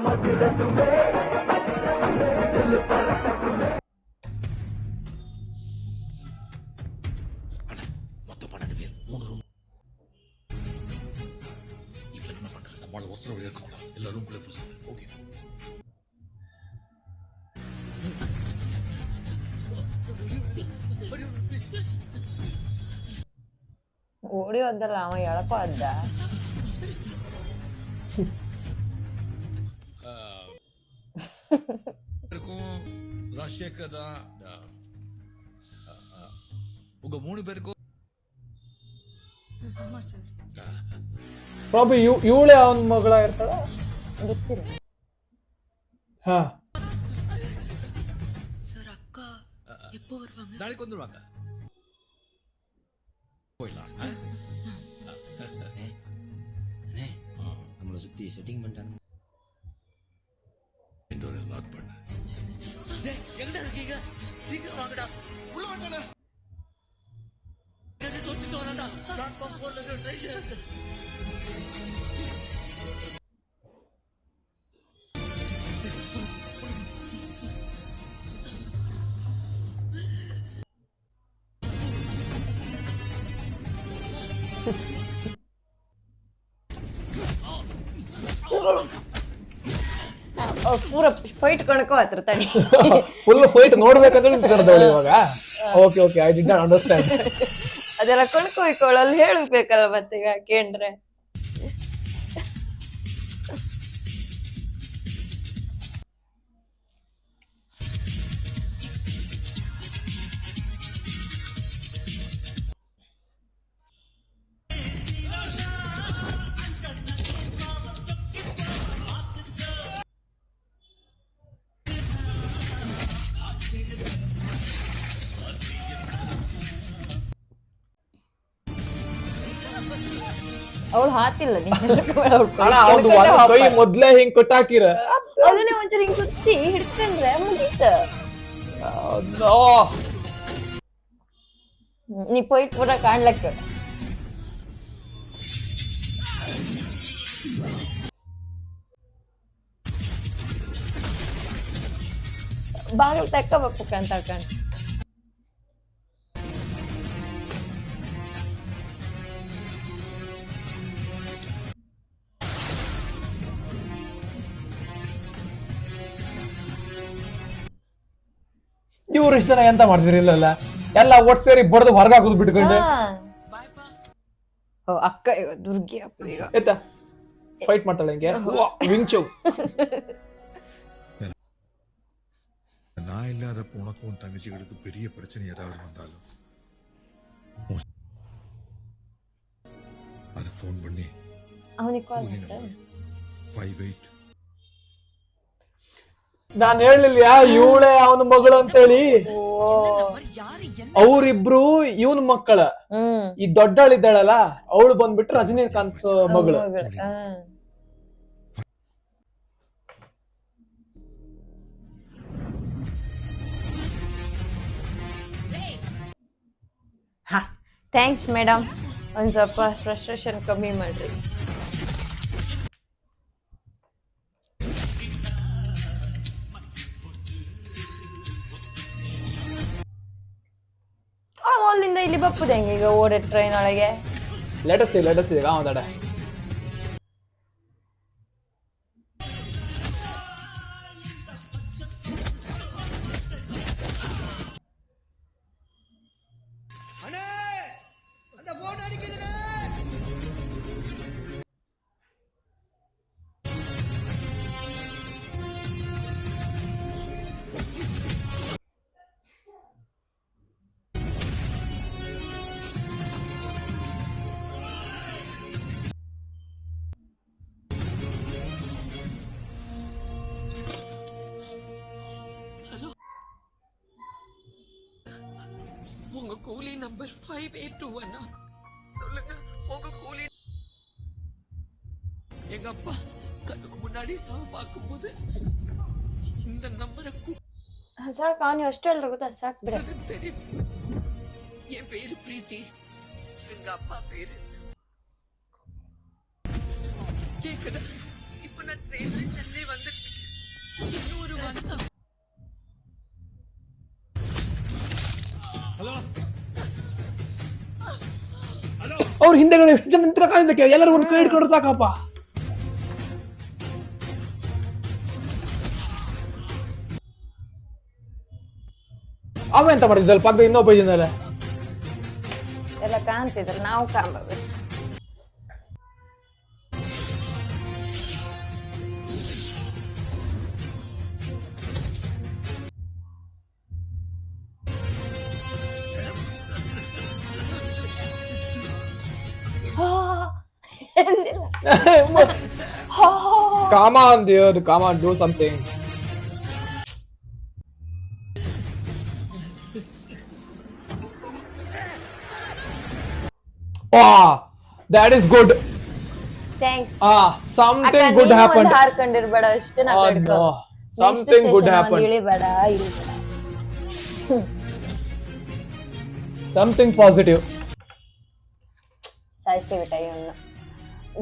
மொத்தம் 12 பேர் 3 ரூம். இப்ப என்ன பண்றது? நம்மளால ஒருத்தர் வழியா இருக்கக்கூடாது. எல்லா ரூம்குள்ளே போய் ஓகே. ಓಡಿ ಹೋದಲ್ಲ ಅವ ಎಳಪ ಅದ್ದ இருக்கும் ராஜசேகர் தான். உங்க 3 பேருக்கும் ஆமா சார். ಪ್ರಾಬಿ ಇವಳೇ ಅವನ ಮಗಳ ಇರ್ತಾಳ. ಗೊತ್ತಿಲ್ಲ. ಹಾ சார் அக்கா எப்போ வருவாங்க? நாளைக்கு வந்துருவாங்க. போயிடலாம். நம்மளை சுத்தி செட்டிங் பண்ணிட்டாங்க. இன்டோரை லாக் பண்ணு. எங்கடா இருக்கீங்க? சீக்கிரம் வாங்கடா. உள்ள வாங்கடா. தொத்திட்டு வரடா. பிளாட்ஃபார்ம் 4ல இருந்து ட்ரெயின் இருக்கு. ಪೂರ ಫೈಟ್ ಕಣಕೋ ಹತ್ರ ತಡಿ. ಫುಲ್ ಫೈಟ್ ನೋಡ್ಬೇಕಂತ ನಿಂತ್ಕೊಂಡವಳು ಇವಾಗ. Okay okay, I did not understand. ಅದೆಲ್ಲ ಕಣ್ಕೋಯ್ಕೊಳ್ಳಲ್ಲಿ ಹೇಳ್ಬೇಕಲ್ಲ ಮತ್ತೆ ಈಗ ಕೇಂದ್ರೆ. ಅವಳು ಹಾತಿಲ್ಲ ಕೈ ಮೊದ್ಲೇ ಹಿಂಗ್ ಕೊಟ್ಟಾಕಿರ ಅದನ್ನೇ ಒಂಚೂರು ಹಿಂಗ್ ಸುತ್ತಿ ಹಿಡ್ಕೊಂಡ್ರೆ ಮುಗೀತ. ನೀ ಪೊಯ್ಟ್ ಪೂರ ಕಾಣ್ಲಕ್ಕ ಬಾಗಿಲು ತಕ್ಕ ಬಪ್ಪಕ್ಕಂತ ಕಣ್. ಇವ್ರು ಇಷ್ಟ ಜನ ಎಂತ ಮಾಡ್ತೀರಿ? ಇಲ್ಲ ಎಲ್ಲ ಒಟ್ ಸೇರಿ ಬಡ್ದು ಹೊರಗೆ ಹಾಕುದು ಬಿಟ್ಕೊಂಡು ಅಕ್ಕ ಈಗ ದುರ್ಗಿ ಅಪ್ಪ ಈಗ ಎತ್ತ ಫೈಟ್ ಮಾಡ್ತಾಳೆ ಹಿಂಗೆ ವಿಂಚು. நான் இல்லாதப்ப உனக்கும் தங்கச்சிகளுக்கு பெரிய பிரச்சனை ஏதாவது வந்தாலும் அத ஃபோன் பண்ணி ಅವನಿಗೆ ಕಾಲ್ ಮಾಡ್ತಾ 58 ನಾನ್ ಹೇಳಿಲ್ಲ ಇವಳೆ ಅವನ ಮಗಳು ಅಂತೇಳಿ. ಅವ್ರಿಬ್ರು ಇವನ್ ಮಕ್ಕಳ. ಈ ದೊಡ್ಡವಳಿದ್ದಾಳಲ್ಲ ಅವಳು ಬಂದ್ಬಿಟ್ಟು ರಜನಿಕಾಂತ್ ಮಗಳು. ಥ್ಯಾಂಕ್ಸ್ ಮೇಡಮ್, ಒಂದ್ ಸ್ವಲ್ಪ ಫ್ರಸ್ಟ್ರೇಷನ್ ಕಮ್ಮಿ ಮಾಡ್ರಿ. ಅಲ್ಲಿಂದ ಇಲ್ಲಿ ಬಪ್ಪುದು ಹೆಂಗೆ ಈಗ ಓಡೋ ಟ್ರೈನ್ ಒಳಗೆ? ಲೇಟೆಸ್ಟ್ ಈಗ ಅವನಡ உங்க கூலி நம்பர் 5821 சொல்லுங்க. உங்க கூலி. எங்க அப்பா கண்ணுக்கு முன்னாடி சாவு பார்க்கும்போது இந்த நம்பரை ಸಾಕು, ಅವನು ಅಷ್ಟೇ ಅಲ್ರ ಗೊತ್ತಾ, ಸಾಕು ಬಿಡ. தெரியும். என் பேரு பிரீத்தி, எங்க அப்பா பேரு கேக்குதா? இப்ப நான் ட்ரெயின்ல சென்னை வந்துட்டு இன்னொரு வந்து ಅವ್ರ ಹಿಂದೆಗಡೆ ಎಷ್ಟು ಜನ ನಿಂತಿರಕ್ಕೆ ಎಲ್ಲರೂ ಒಂದು ಕೈ ಹಿಡ್ಕೊಂಡ್ರೆ ಸಾಕಪ್ಪ. ಅವ ಎಂತ ಮಾಡಿದ್ದಲ್ಲ ಪಕ್ಕ ಇನ್ನೊಬ್ಬ ಇದನ್ನಲ್ಲ ಎಲ್ಲ ಕಾಣ್ತಿದ್ರು, ನಾವು ಕಾಣ್ಬೇಕು. Come on, dude. Come on, do something. Oh, that is good. Thanks. Something good happened. ಹಾರ್ಕೊಂಡಿರ್ಬೇಡ ಅಷ್ಟೇ. Oh no, something good happened. ಇಳಿಬೇಡ. Something positive. ಸಾಯಿಸಿಬಿಟ್ಟ ಇವನ್ನ.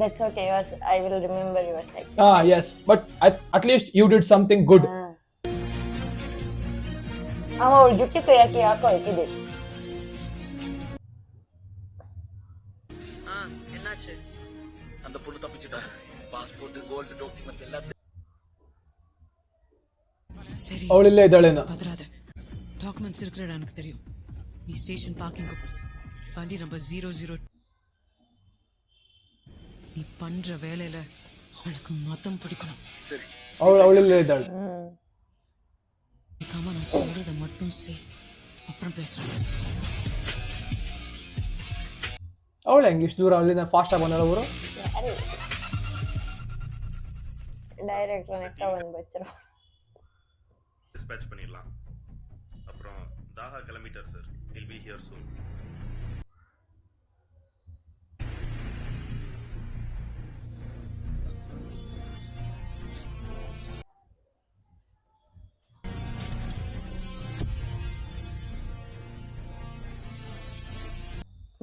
That's okay. I will remember your side. Yes, but at least you did something good. ಅವ ಅವಳು ಜುಟ್ಟಿ ಕೈಯಾಕಿ ಯಾಕೋ ಹಾಕಿದೆ. என்னாச்சு? அந்த பொண்ணு தப்பிச்சிட்டா. Passport, gold documents எல்லாத்தையும். சரி. ಅವಳು ಇಲ್ಲೇ ಇದ್ದಾಳೇನೋ. பதறாத. டாக்குமெண்ட்ஸ் இருக்குறடா எனக்கு தெரியும். நீ ஸ்டேஷன் பார்க்கிங் வண்டி நம்பர் 00. நீ பண்ற வேலையில அவளுக்கு மத்தம் பிடிக்கணும். சரி. ಅವಳು ಇಲ್ಲೇ ಇದ್ದಾಳೆ. நிக்காம நான் சொல்றத மட்டும் செய். அப்புறம் பேசுறேன். ಅವಳು ಹೆಂಗೆ ಇಷ್ಟು ದೂರ ಅಲ್ಲಿಂದ ಫಾಸ್ಟ್ ಆಗಿ ಬಂದಳ ಊರು. டைரக்டர் நெக்டா வந்து வெச்சறோம். டிஸ்பேட்ச் பண்ணிடலாம். அப்புறம் தாஹா kilometre sir. Will be here soon.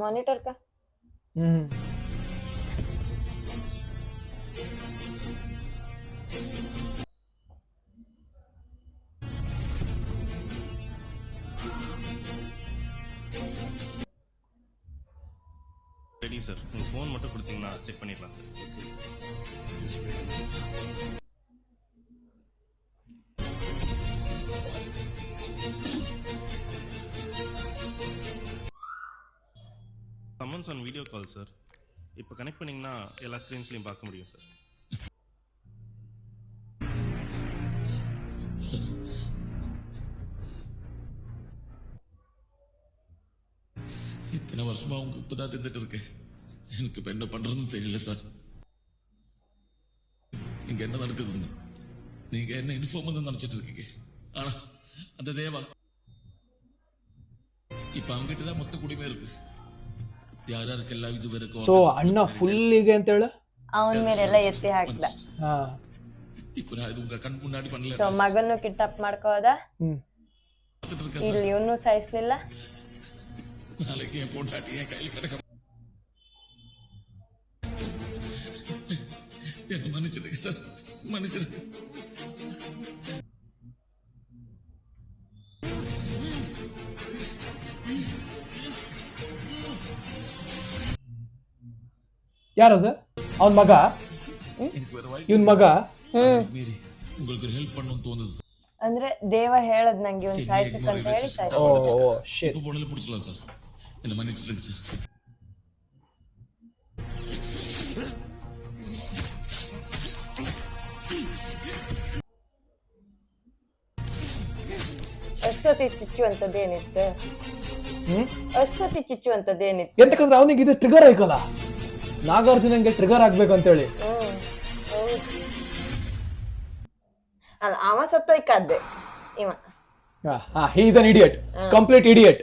Monitor का ரெடி சார். உங்க ஃபோன் மட்டும் கொடுத்தீங்கன்னா செக் பண்ணிடலாம் sir. Summons on video call sir. இப்போ கனெக்ட் பண்ணீங்கன்னா எல்லா ஸ்க்ரீன்ஸ்லையும் பார்க்க முடியும் சார். சார் இத்தனை வருஷமா உங்க இப்பதான் தின்னுட்டு இருக்கேன். எனக்கு இப்ப என்ன பண்றதுன்னு தெரியல சார். இங்க என்ன நடக்குதுன்னு நீங்க என்ன இன்ஃபார்ம் தான் நினைச்சிட்டு இருக்கீங்க. ஆனா அந்த தேவா இப்ப அவங்கிட்டதான் மொத்த குடிமே இருக்கு. ಯಾರ್ಯಾರಕ್ಕೆಲ್ಲ ಇದು ಬೇಕು. ಸೊ ಅಣ್ಣ ಫುಲ್ ಈಗ ಅಂತ ಹೇಳ ಅವನ ಮೇಲೆಲ್ಲ ಎತ್ತಿ ಹಾಕ್ದ. இப்போ நான் இது உங்க கண் முன்னாடி பண்ணல. ಸೊ ಮಗನ್ನು ಕಿಡ್ನಾಪ್ ಮಾಡ್ಕೋದ. ಇಲ್ಲಿ ಇವನು ಸಾಯಿಸ್ಲಿಲ್ಲ. நாளைக்கு என் பொண்டாட்டி என் கையில் கிடக்க. என்ன மன்னிச்சிடுங்க சார், மன்னிச்சிடுங்க. ಯಾರದು? ಅವನ ಮಗ? ಇವನ್ ಮಗ? ಮೀರಿ உங்களுக்கு ஒரு ஹெல்ப் பண்ணனும் தோணுது சார். ಅಂದ್ರೆ ದೇವ ಹೇಳದ್ ನಂಗೆ ಇವನ್ ಸಾಯಿಸಕ್ ಅಂತ ಹೇಳಿ ಸಾಯಿಸ. ಓ ಶಿಟ್. இப்போ போனல பிடிச்சலாம் சார். என்ன மன்னிச்சிடுங்க சார். ಅಷ್ಟೊತ್ತಿ ಚಿಚ್ಚುವಂತದ್ದೇನಿತ್ತು? ಅಷ್ಟೊತ್ತಿ ಚಿಚ್ಚುವಂತದ್ದೇನಿತ್ತು? ಎಂತಕಂದ್ರೆ ಅವನಿಗೆ ಇದು ಟ್ರಿಗರ್ ಆಯ್ಕಲ್ಲ, ನಾಗಾರ್ಜುನಂಗೆ ಟ್ರಿಗರ್ ಆಗ್ಬೇಕು ಅಂತೇಳಿ. ಅಲ್ಲ ಅವ ಸತ್ತೋಯ್ಕದ್ದೆ ಇವ. he is an idiot, complete idiot.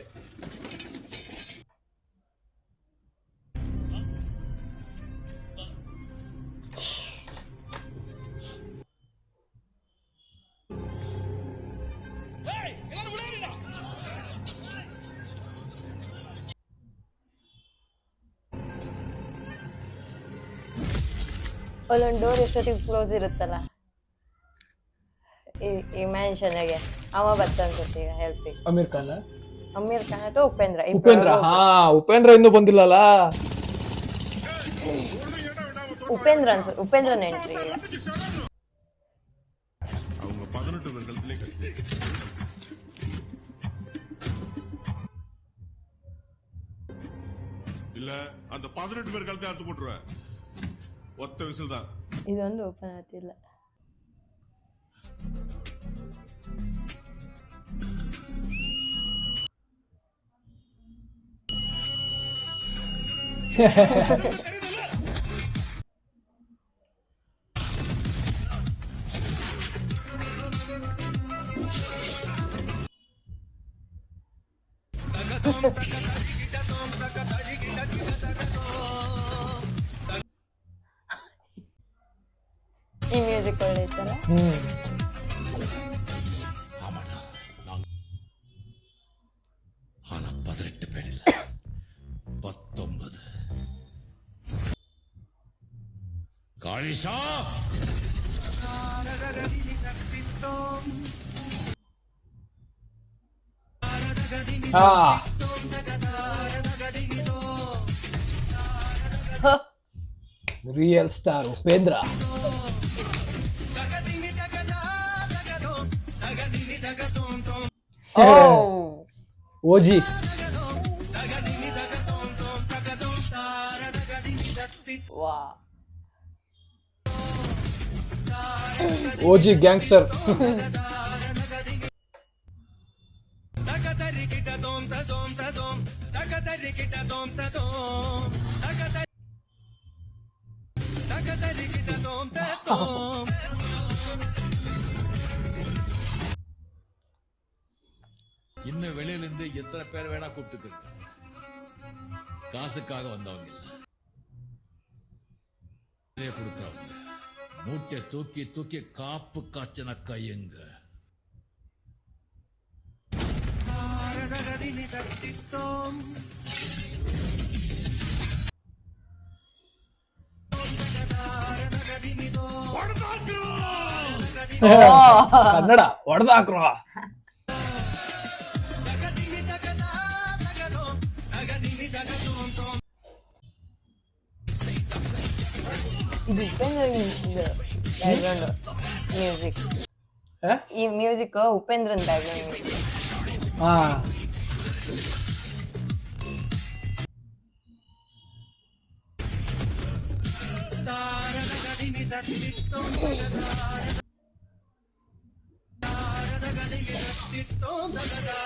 ಅಲ್ಲೊಂದು ಡೋರ್ ಎಷ್ಟೊತ್ತಿಗೆ ಕ್ಲೋಸ್ ಇರುತ್ತಲ್ಲ ಈ ಮ್ಯಾನ್ಷನ್ಗೆ ಅವ ಬತ್ತ ಅನ್ಸುತ್ತೆ ಈಗ ಹೆಲ್ಪಿಗೆ. ಅಮೀರ್ ಖಾನ್ ಅಮೀರ್ ಖಾನ್ ಅಥವಾ ಉಪೇಂದ್ರ ಉಪೇಂದ್ರ ಉಪೇಂದ್ರ ಇನ್ನೂ ಬಂದಿಲ್ಲಲ್ಲ. ಉಪೇಂದ್ರನ ಎಂಟ್ರಿ ಈಗ. அவங்க 18 பேர் கழுத்திலே கட்டி இல்ல அந்த 18 பேர் கழுத்தை அறுத்து போட்டுருவேன். ஒத்த விசில் தான். ಇದೊಂದು ಓಪನ್ ಆಗ್ತಿಲ್ಲ. ಈ ಮ್ಯೂಸಿಕ್ ಒಳ್ಳೆ ಇತ್ತಲ್ಲ. ஆமாடா ஆனா 18 பேர் இல்ல 19. காளிஷா ರಿಯಲ್ ಸ್ಟಾರ್ ಉಪೇಂದ್ರ. ಓಜಿ ವಾ ಓಜಿ ಗ್ಯಾಂಗ್ಸ್ಟರ್. இன்னும் வெளியில இருந்து எத்தனை பேர் வேணா கூப்பிட்டுக்கங்க. காசுக்காக வந்தவங்க இல்ல, கொடுக்கறவங்க. மூட்டை தூக்கி தூக்கி காப்பு காய்ச்சன கையுங்க. ಕನ್ನಡ ಹೊಡೆದಾಕ್ರ. ಇದು ಉಪೇಂದ್ರ ಬ್ಯಾಕ್ಗ್ರೌಂಡ್ ಮ್ಯೂಸಿಕ್. ಈ ಮ್ಯೂಸಿಕ್ ಉಪೇಂದ್ರನ್ ಬ್ಯಾಕ್ಗ್ರೌಂಡ್ ಮ್ಯೂಸಿಕ್. ಹಾ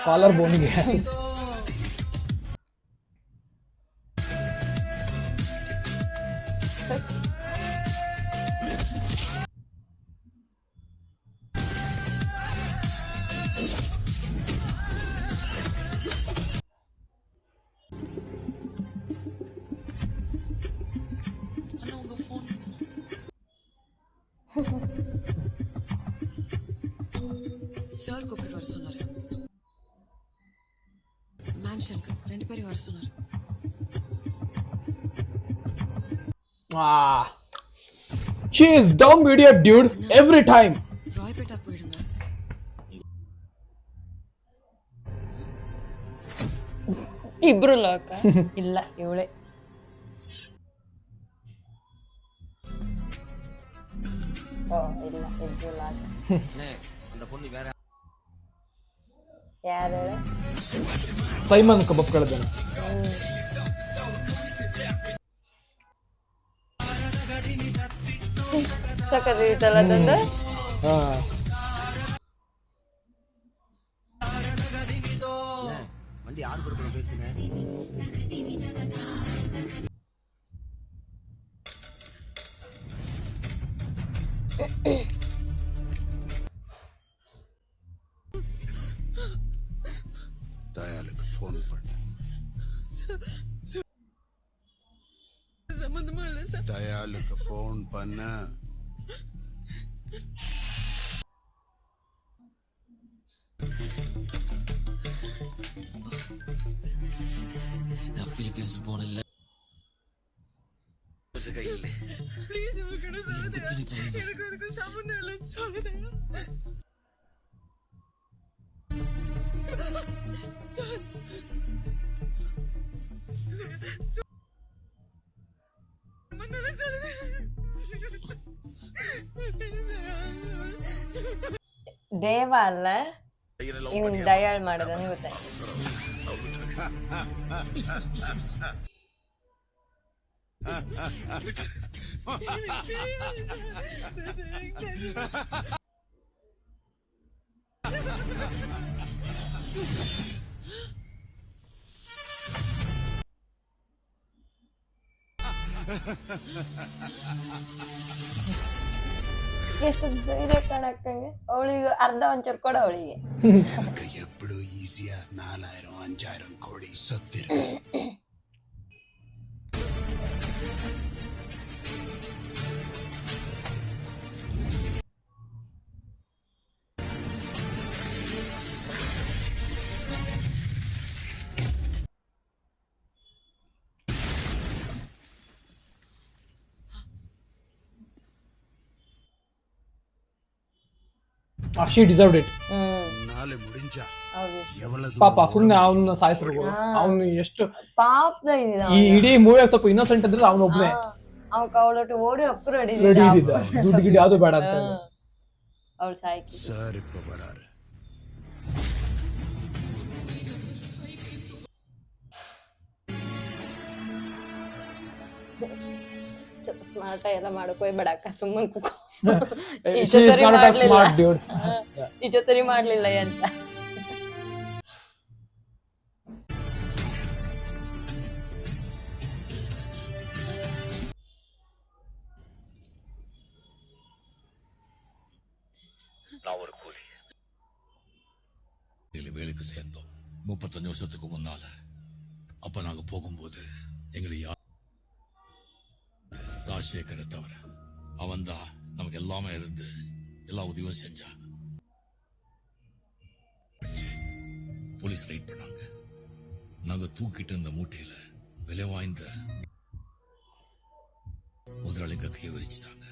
ಕಾಲರ್ ಬೋನಿಗೆ சார் கூப்பிட்டு வர சொன்னாரு. மேன்ஷனுக்கு 2 பேரும் வர சொன்னாரு. She is dumb idiot dude every time. ராய்பேட்டா போயிடுங்க. ಇಬ್ರು ಲಾಕ ಇಲ್ಲ ಇವಳೆ. ಓ ಇಲ್ಲ ಇಬ್ರು ಲಾಕ. அந்த பொண்ணு வேற ಯಾರು ಸೈಮನ್ ಕಬಾಬ್ ಕಳೆದನು. ಸಕದಿತ್ತಲ್ಲ ಅದೊಂದು. வண்டி யார் கூட போயிடுச்சுங்க. தயாளுக்கு ஃபோன் பண்ணு. சம்பந்தமா இல்ல சார். தயாளுக்கு ஃபோன் பண்ண. நான் பிலிப்பீன்ஸ் போனல பைசா கையில் இல்லை. ப்ளீஸ் இவங்ககிட்ட சொல்லுதயா, எனக்கு இதுக்கு சம்மந்தம் இல்லைன்னு சொல்லுதயா. சார் ದೇವ ಅಲ್ಲ ಇವ್ನ್ ದಯಾಳ್ ಮಾಡೋದನ್ನು ಗೊತ್ತಾಯ್ತು. ಎಷ್ಟು ಧೈರ್ಯ ಕಾಣಕ್ಕಂಗೆ. ಅವಳಿಗೆ ಅರ್ಧ ಒಂಚೂರು ಕೊಡ ಅವಳಿಗೆ. எప్పుడు ஈஸியா 4000 5000 கோடி சொத்து இருக்கு. She deserved it. நாலு முடிஞ்சா ಹೌದು. எவ்வளவு ಪಾಪ ಸುಮ್ನೆ ಅವನ್ನ ಸಾಯಿಸ್ರು. ಅವನು ಎಷ್ಟು ಪಾಪದ ಇದ್ದಿದ್ದ ಈ ಇಡೀ ಮೂವಿ ಸ್ವಲ್ಪ ಇನ್ನೋಸೆಂಟ್ ಅಂದ್ರೆ ಅವನೊಬ್ನೇ ಅವಕ್ಕೆ ಅವಳೊಟ್ಟು ಓಡಿ ಒಪ್ಪು ರೆಡಿ ರೆಡಿ ಇದ್ದಿದ್ದ. ದುಡ್ಡು ಗಿಡ ಯಾವ್ದು ಬೇಡ ಅಂತ ಹೇಳಿ. ಅವಳು ಸಾಯ್ಕಿ. சார் இப்ப வராரு. ಸ್ವಲ್ಪ ಸ್ಮಾರ್ಟ್ ಎಲ್ಲ ಮಾಡಕ್ ಹೋಗ್ಬೇಡ ಅಕ್ಕ, ಸುಮ್ಮನೆ ಕುಕೋ. She is not a smart dude. ಇಜೋತರಿ ಮಾಡ್ಲಿಲ್ಲ ಅಂತ. நான் ஒரு கூலி. வேலைக்கு சேர்ந்தோம் 35 வருஷத்துக்கு முன்னால. அப்ப நாங்க போகும்போது எங்களை ராஜசேகரை தவிர அவன் தான் நமக்கு எல்லாமே இருந்து எல்லா உதவியும் செஞ்சான். போலீஸ் ரைட் பண்ணாங்க. நாங்க தூக்கிட்டு இருந்த மூட்டையில விலை வாய்ந்த முதலாளிங்க கையை விரிச்சுட்டாங்க.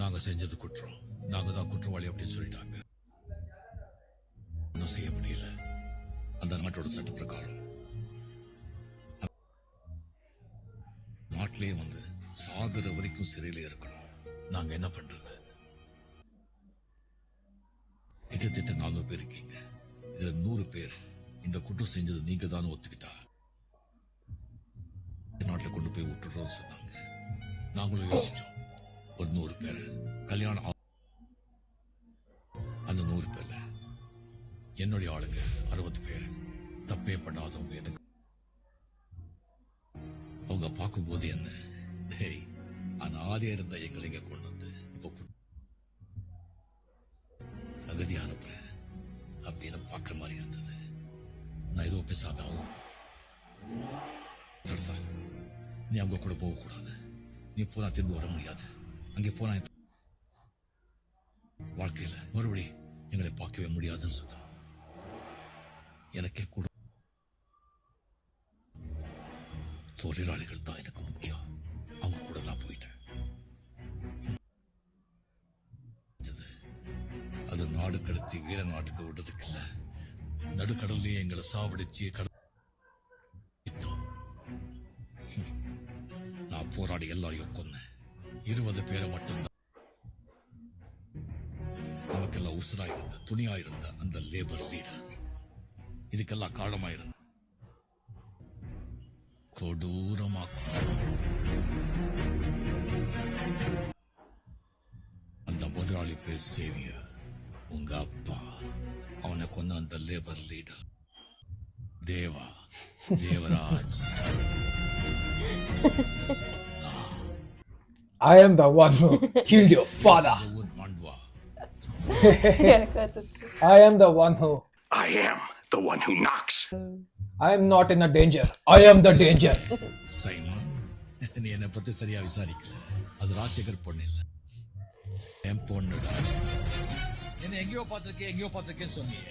நாங்க செஞ்சது குற்றம், நாங்க தான் குற்றவாளி அப்படின்னு சொல்லிட்டாங்க. ஒன்றும் செய்ய முடியல. அந்த நாட்டோட சட்ட பிரகாரம் நாட்டிலேயே வந்து சாகுற வரைக்கும் சிறையில இருக்கணும். நாங்க என்ன பண்றது? கிட்டத்தட்ட 400 பேர் இருக்கீங்க. இதுல 100 பேர் இந்த குற்றம் செஞ்சது நீங்க தான் ஒத்துக்கிட்டா நாட்டுல கொண்டு போய் விட்டுறோம் சொன்னாங்க. நாங்களும் யோசிச்சோம். ஒரு 100 பேர் கல்யாணம் அந்த 100 பேர்ல என்னுடைய ஆளுங்க 60 பேர் தப்பே பண்ணாதவங்க. எனக்கு அவங்க பார்க்கும்போது என்ன அனாதையா இருந்த எங்களை இங்க கொண்டு வந்து இப்ப அகதி அனுப்புறேன் அப்படின்னு பாக்குற மாதிரி இருந்தது. நான் எதுவும் பேசாம தடுத்தா, நீ அவங்க கூட போக கூடாது, நீ போனா திரும்ப வர முடியாது, அங்கே போனா வாழ்க்கையில மறுபடி எங்களை பார்க்கவே முடியாதுன்னு சொன்ன. எனக்கே கூட தொழிலாளிகள் தான் எனக்கு முக்கியம். அவங்க கூட நான் போயிட்டேன். அது நாடு கடத்தி வீர நாட்டுக்கு விடுறதுக்கு இல்ல, நடுக்கடல்லையே எங்களை சாவடிச்சு நான் போராடி எல்லாரையும் கொன்னேன். 20 பேரை மட்டும்தான் நமக்கெல்லாம் உசுரா இருந்த துணியா இருந்த அந்த லேபர் லீடர் இதுக்கெல்லாம் காரணமாயிருந்த கொடூரமாக்கும் அந்த முதலாளி பேர் சேவியர். உங்க அப்பா அவனை கொன்ன அந்த labour leader Deva Devaraj. I am the one who killed your father. மாண்புவா. I am the one who. I am the one who knocks. I am not in a danger. I am the danger. Simon, நீ என்னை பத்தி சரியா விசாரிக்கல. அது ராஜசேகர் பொண்ணு இல்ல, என் பொண்ணுடா. என்ன எங்கேயோ பார்த்திருக்கேன் சொன்னீங்க.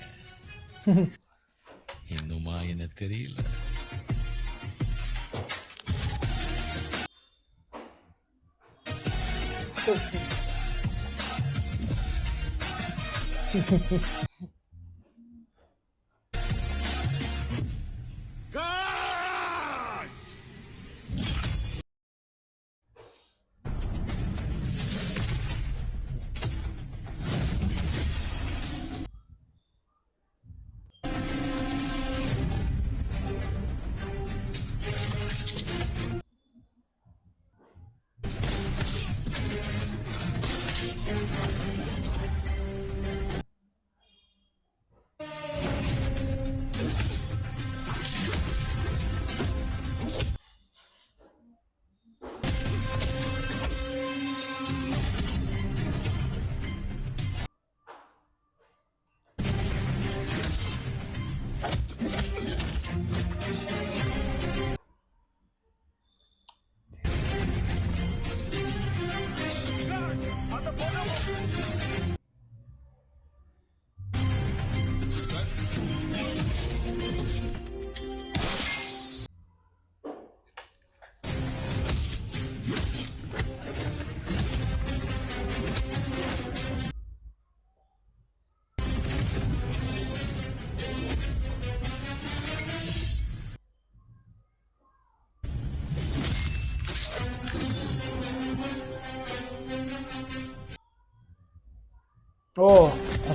இன்னுமா என்ன தெரியல. ಓ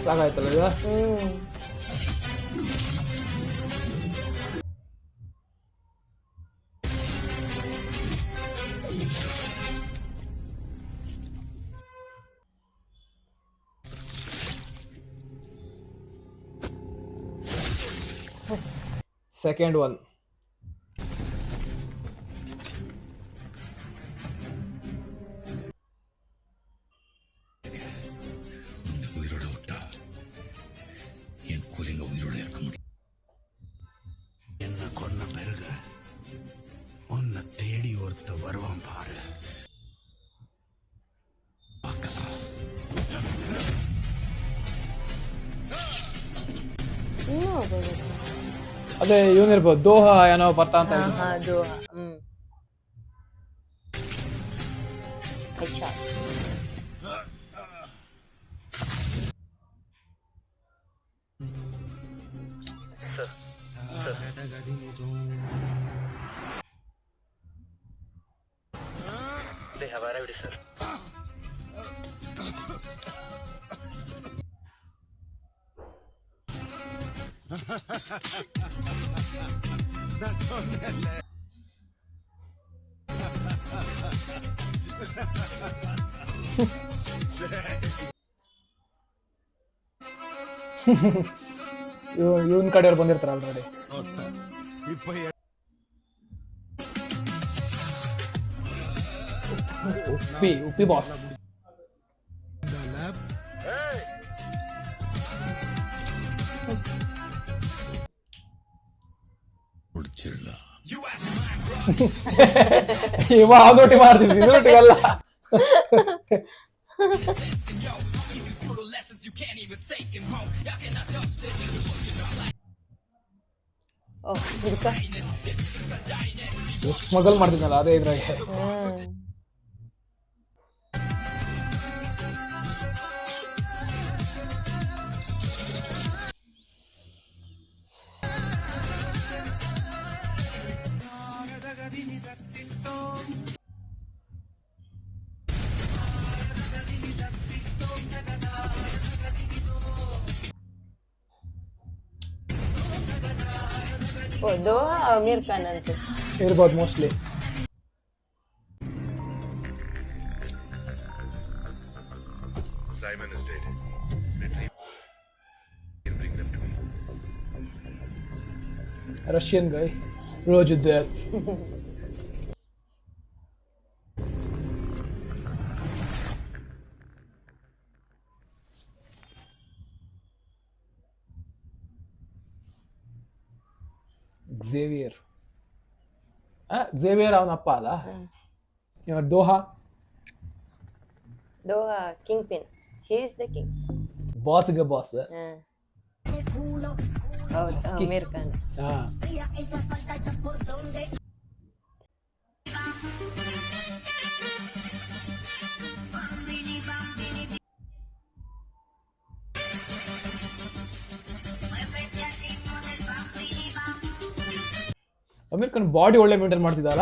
ಸಾಕಾಯ್ತಲ್ಲ ಇದು. Second one. உன்னை உயிரோட விட்டா என் கூலிங்க உயிரோட இருக்க முடியும். என்ன கொன்ன பிறகு உன்னை தேடி ஒருத்த வருவான் பாரு. பார்க்கலாம். ಇನ್ನೂ ಹೋಗೋದು. ಅದೇ ಇವನಿರ್ಬೋದು, ದೋಹ ಏನೋ ಬರ್ತಾ ಅಂತ ಹೇಳಿದ್ರು. ಹಾ Dahaa. Headshot. They have arrived, sir. ಇವನ್ ಕಡೆಯವ್ರು ಬಂದಿರ್ತಾರ ಆಲ್ರೆಡಿ. ಉಪ್ಪಿ ಬಾಸ್. முடிச்சிடலாம். ಇವ ಅದೊಟ್ಟಿ ಮಾಡ್ತಿದ್ವಿ, ಇದೊಟ್ಟಿಗಲ್ಲ. ಸ್ಮಗಲ್ ಮಾಡ್ತಿದ್ನಲ್ಲ ಅದೇ ಇದ್ರಾಗೆ. ಓ ದೋಹಾ ಅಮೀರ್ ಖಾನ್ ಅಂತ ಇರ್ಬೋದು mostly. Simon is dead. Retrieve. He'll bring them to me. Russian guy rose there. Xavier ಅವನಪ್ಪ ಅಲ್ಲ. Dahaa kingpin. He is the king. ಬಾಸ್ಗೆ ಬಾಸ್. ಹೌದು ಅಮೀರ್ ಖಾನ್. ಹಾ ಅಮೀರ್ ಖಾನ್ ಬಾಡಿ ಒಳ್ಳೆ ಮೇಂಟೈನ್ ಮಾಡ್ತಿದ್ದಾರ.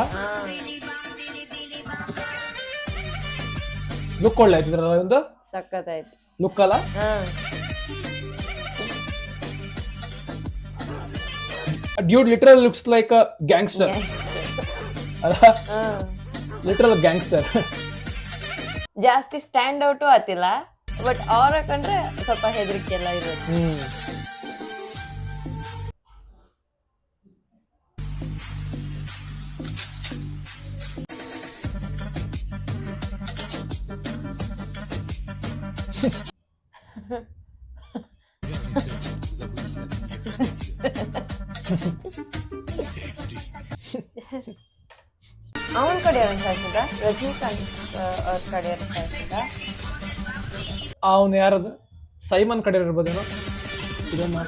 ಲುಕ್ ಒಳ್ಳೆ ಆಯ್ತಿದ್ರಲ್ಲ ಒಂದು ಸಖತ್ತಾಯ್ತು ಲುಕ್ ಅಲ್ಲ. Dude literal looks like a gangster ಅಲ್ಲ, ಲಿಟರಲ್ ಗ್ಯಾಂಗ್ಸ್ಟರ್. ಜಾಸ್ತಿ ಸ್ಟ್ಯಾಂಡ್ ಔಟು ಆತಿಲ್ಲ, ಬಟ್ ಅವ್ರ ಕಂಡ್ರೆ ಸ್ವಲ್ಪ ಹೆದರಿಕೆ ಎಲ್ಲ ಇರುತ್ತೆ. ಅವನ ಕಡೆ ಸಾಯಿಸಿದ ರಜನಿಕಾಂತ್ ಅವ್ರ ಕಡೆ ಸಾಯಿಸಿದ. ಅವನು ಯಾರದು ಸೈಮನ್ ಕಡೆ ಇರ್ಬೋದೇನೋ. ಇದನ್ನ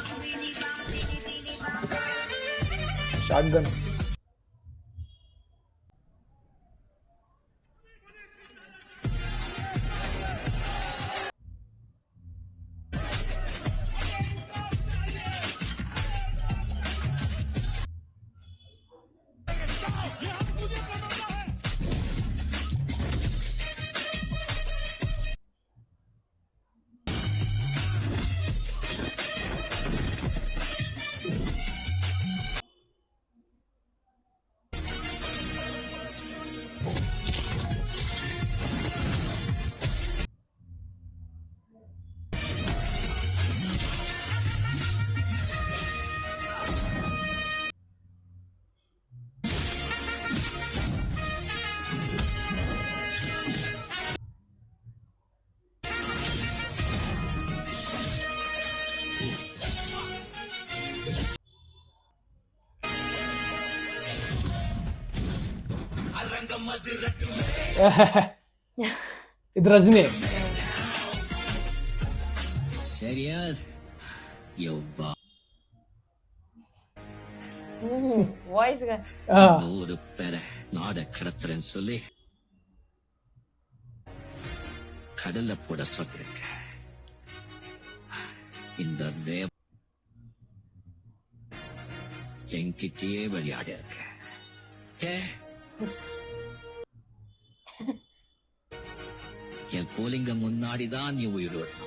ಶಾರ್ಟ್ ಗನ್. ಇದು ರಜನಿ. ವಾಯ್ಸ್ நாட கடத்துறேன்னு சொல்லி கடல்ல போட சொல்லிருக்க. இந்த தேவ என்கிட்டயே விளையாட இருக்க. என் போலிங்க முன்னாடிதான் நீ உயிர் விடணும்.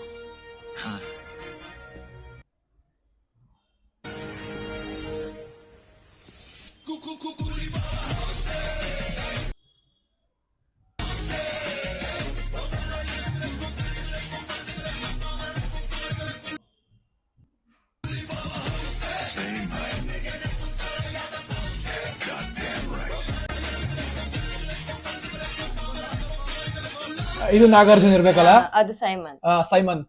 ಇದು ನಾಗಾರ್ಜುನ್ ಇರ್ಬೇಕಲ್ಲ. ಅದು ಸೈಮನ್. ಸೈಮನ್.